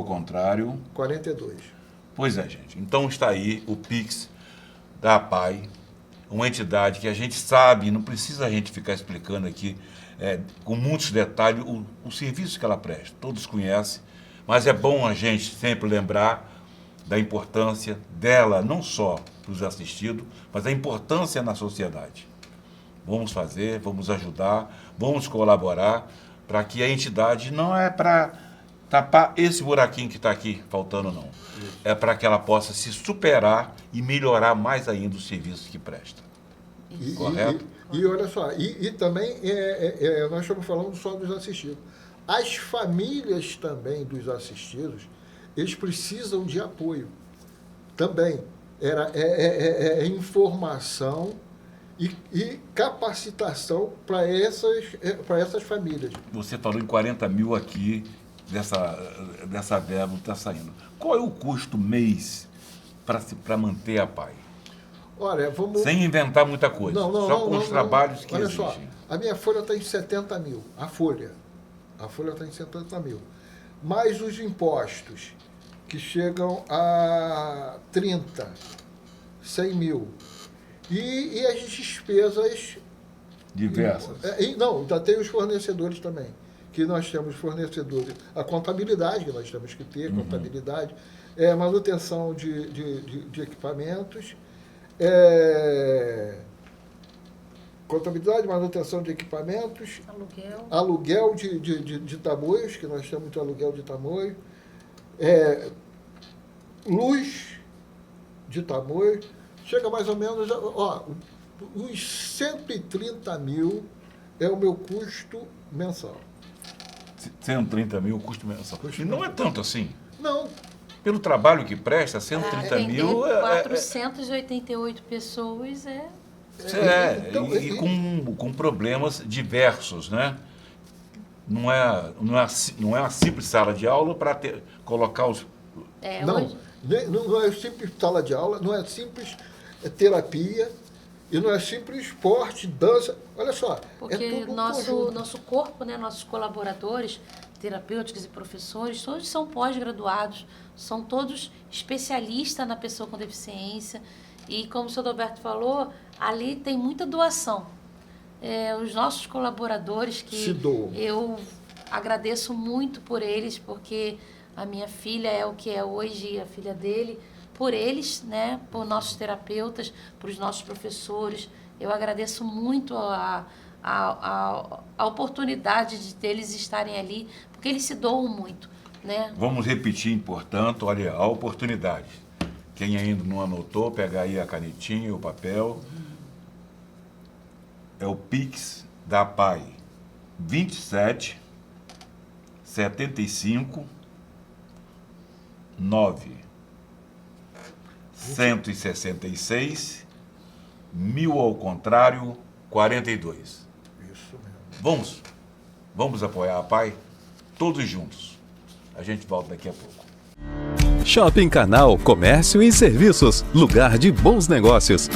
contrário 42. Pois é, gente. Então está aí o PIX da APAI, uma entidade que a gente sabe, não precisa a gente ficar explicando aqui com muitos detalhes o serviço que ela presta. Todos conhecem, mas é bom a gente sempre lembrar da importância dela, não só para os assistidos, mas a importância na sociedade. Vamos fazer, vamos ajudar, vamos colaborar para que a entidade não é para tapar esse buraquinho que está aqui faltando, não. É para que ela possa se superar e melhorar mais ainda os serviços que presta. Correto? E olha só, e também nós estamos falando só dos assistidos. As famílias também dos assistidos, eles precisam de apoio também. É informação e capacitação para essas famílias. Você falou em 40 mil aqui, dessa verba que está saindo. Qual é o custo mês para manter a APAI? Olha, sem inventar muita coisa, só com os trabalhos que existem. Olha só, a minha folha está em 70 mil, a folha está em 70 mil. Mais os impostos, que chegam a 30, 100 mil. E as despesas... diversas. Não, ainda tem os fornecedores também, que nós temos fornecedores. A contabilidade, que nós temos que ter, contabilidade, manutenção de equipamentos, contabilidade, manutenção de equipamentos, aluguel de tamoios, que nós temos de aluguel de tamoio, luz de tamoio, chega mais ou menos, uns 130 mil é o meu custo mensal. 130 mil custo mensal. E não é tanto assim. Não. Pelo trabalho que presta, 130 mil... 488 pessoas com problemas diversos, né? Não é uma simples sala de aula para colocar os... Não é simples sala de aula, não é simples terapia, e não é simples esporte, dança. Olha só, porque nosso corpo, né, nossos colaboradores, terapêuticos e professores, todos são pós-graduados, são todos especialistas na pessoa com deficiência. E como o senhor Roberto falou, ali tem muita doação. Os nossos colaboradores, que eu agradeço muito por eles, porque a minha filha é o que é hoje, a filha dele, por eles, né, por nossos terapeutas, por os nossos professores. Eu agradeço muito a oportunidade de deles estarem ali, porque eles se doam muito, né? Vamos repetir, portanto, olha, a oportunidade. Quem ainda não anotou, pega aí a canetinha e o papel. É o PIX da APAI, 27 75 9 166 1000 ao contrário 42. Isso mesmo. Vamos apoiar a APAI todos juntos. A gente volta daqui a pouco. Shopping Canal Comércio e Serviços, lugar de bons negócios.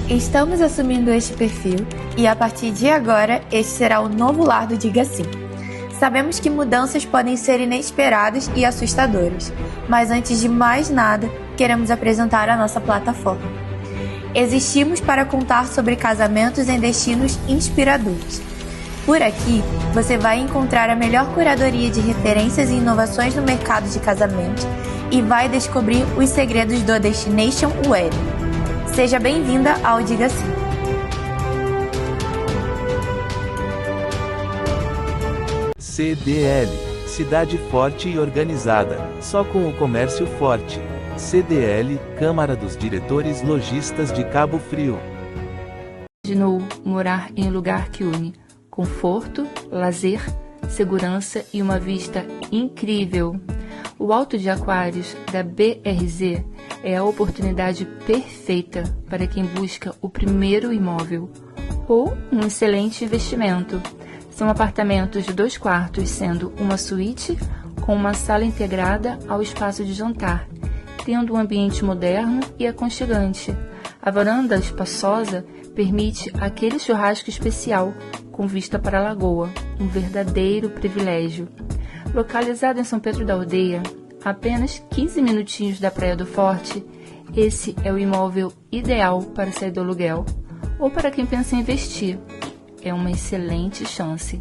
Estamos assumindo este perfil e a partir de agora este será o novo lar do Diga Sim. Sabemos que mudanças podem ser inesperadas e assustadoras, mas antes de mais nada, queremos apresentar a nossa plataforma. Existimos para contar sobre casamentos em destinos inspiradores. Por aqui, você vai encontrar a melhor curadoria de referências e inovações no mercado de casamento e vai descobrir os segredos do Destination Wedding. Seja bem-vinda ao Diga Sim. CDL, cidade forte e organizada, só com o comércio forte. CDL, Câmara dos Diretores Lojistas de Cabo Frio. Imaginou morar em um lugar que une conforto, lazer, segurança e uma vista incrível. O Alto de Aquários da BRZ é a oportunidade perfeita para quem busca o primeiro imóvel ou um excelente investimento. São apartamentos de 2 quartos, sendo uma suíte com uma sala integrada ao espaço de jantar, tendo um ambiente moderno e aconchegante. A varanda espaçosa permite aquele churrasco especial com vista para a lagoa, um verdadeiro privilégio. Localizado em São Pedro da Aldeia, a apenas 15 minutinhos da Praia do Forte, esse é o imóvel ideal para sair do aluguel ou para quem pensa em investir. É uma excelente chance.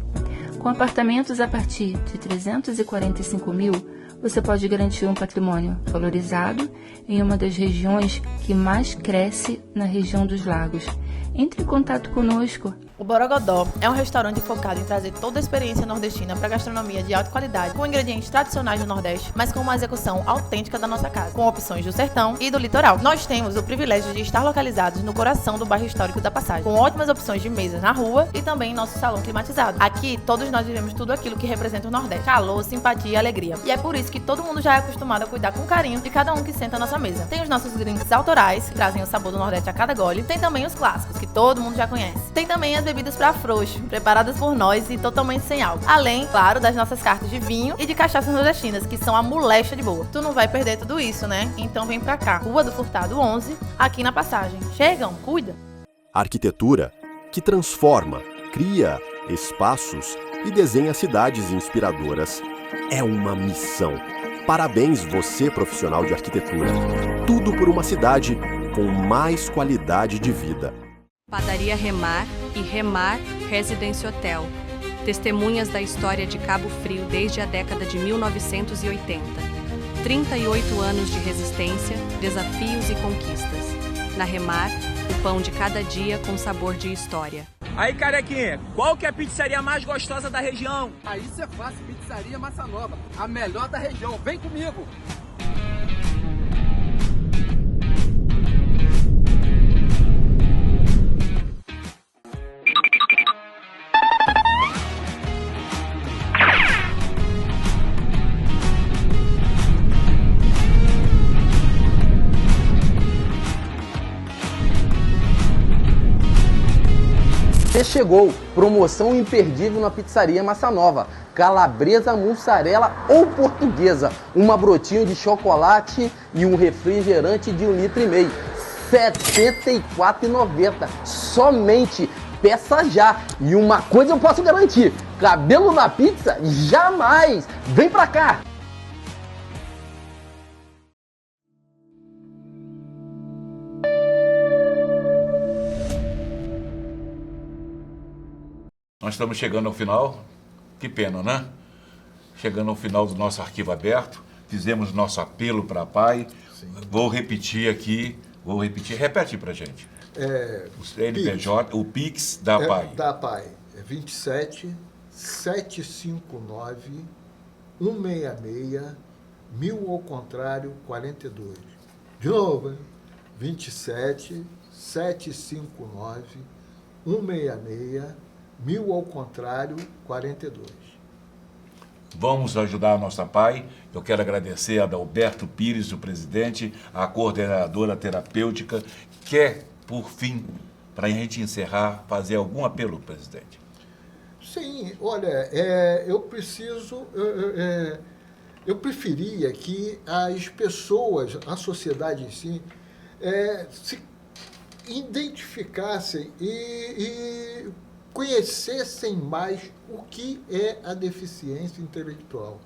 Com apartamentos a partir de 345 mil, você pode garantir um patrimônio valorizado em uma das regiões que mais cresce na região dos lagos. Entre em contato conosco. O Borogodó é um restaurante focado em trazer toda a experiência nordestina para gastronomia de alta qualidade, com ingredientes tradicionais do Nordeste, mas com uma execução autêntica da nossa casa, com opções do sertão e do litoral. Nós temos o privilégio de estar localizados no coração do bairro histórico da Passagem, com ótimas opções de mesas na rua e também em nosso salão climatizado. Aqui, todos nós vivemos tudo aquilo que representa o Nordeste: calor, simpatia e alegria. E é por isso que todo mundo já é acostumado a cuidar com carinho de cada um que senta à nossa mesa. Tem os nossos drinks autorais, que trazem o sabor do Nordeste a cada gole. Tem também os clássicos, que todo mundo já conhece. Tem também as bebidas para frouxo, preparadas por nós e totalmente sem álcool. Além, claro, das nossas cartas de vinho e de cachaças nordestinas, que são a molecha de boa. Tu não vai perder tudo isso, né? Então vem pra cá. Rua do Furtado 11, aqui na Passagem. Chegam, cuida! Arquitetura que transforma, cria espaços e desenha cidades inspiradoras é uma missão. Parabéns você, profissional de arquitetura. Tudo por uma cidade com mais qualidade de vida. Padaria Remar e Remar Residence Hotel. Testemunhas da história de Cabo Frio desde a década de 1980. 38 anos de resistência, desafios e conquistas. Na Remar, o pão de cada dia com sabor de história. Aí, carequinha, qual que é a pizzaria mais gostosa da região? Aí isso é fácil, Pizzaria Massa Nova, a melhor da região. Vem comigo! Chegou, promoção imperdível na Pizzaria Massa Nova, calabresa, mussarela ou portuguesa, uma brotinho de chocolate e um refrigerante de 1,5 litro, R$ 74,90, somente, peça já. E uma coisa eu posso garantir, cabelo na pizza, jamais, vem pra cá! Nós estamos chegando ao final, que pena, né? Chegando ao final do nosso arquivo aberto, fizemos nosso apelo para a PAI. Sim. Vou repetir aqui, repete para a gente. O NPJ, o Pix da PAI. Da PAI, é 27 759 166 1000 ao contrário 42. De novo, hein? 27 759 166 1000 ao contrário, 42. Vamos ajudar a nossa PAI. Eu quero agradecer a Adalberto Pires, o presidente, a coordenadora terapêutica. Quer, por fim, para a gente encerrar, fazer algum apelo, presidente? Sim, olha, eu preferia que as pessoas, a sociedade em si, se identificassem e conhecessem mais o que é a deficiência intelectual.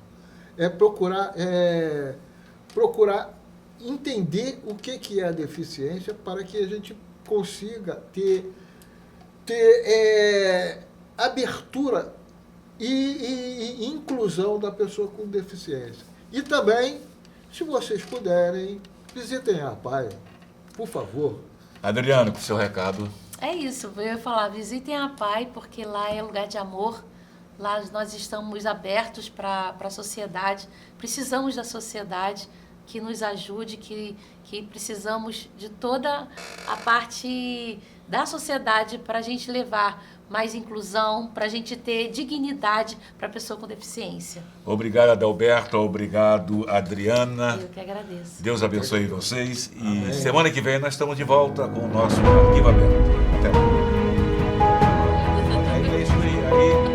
Procurar entender o que é a deficiência para que a gente consiga ter abertura e inclusão da pessoa com deficiência. E também, se vocês puderem, visitem a APAE, por favor. Adriano, com o seu recado. É isso, eu ia falar, visitem a APAE, porque lá é lugar de amor, lá nós estamos abertos para a sociedade, precisamos da sociedade que nos ajude, que precisamos de toda a parte da sociedade para a gente levar mais inclusão, para a gente ter dignidade para a pessoa com deficiência. Obrigado, Adalberto. Obrigado, Adriana. Eu que agradeço. Deus abençoe vocês. E Amém. Semana que vem nós estamos de volta com o nosso Arquivo Aberto. Até lá. É isso aí.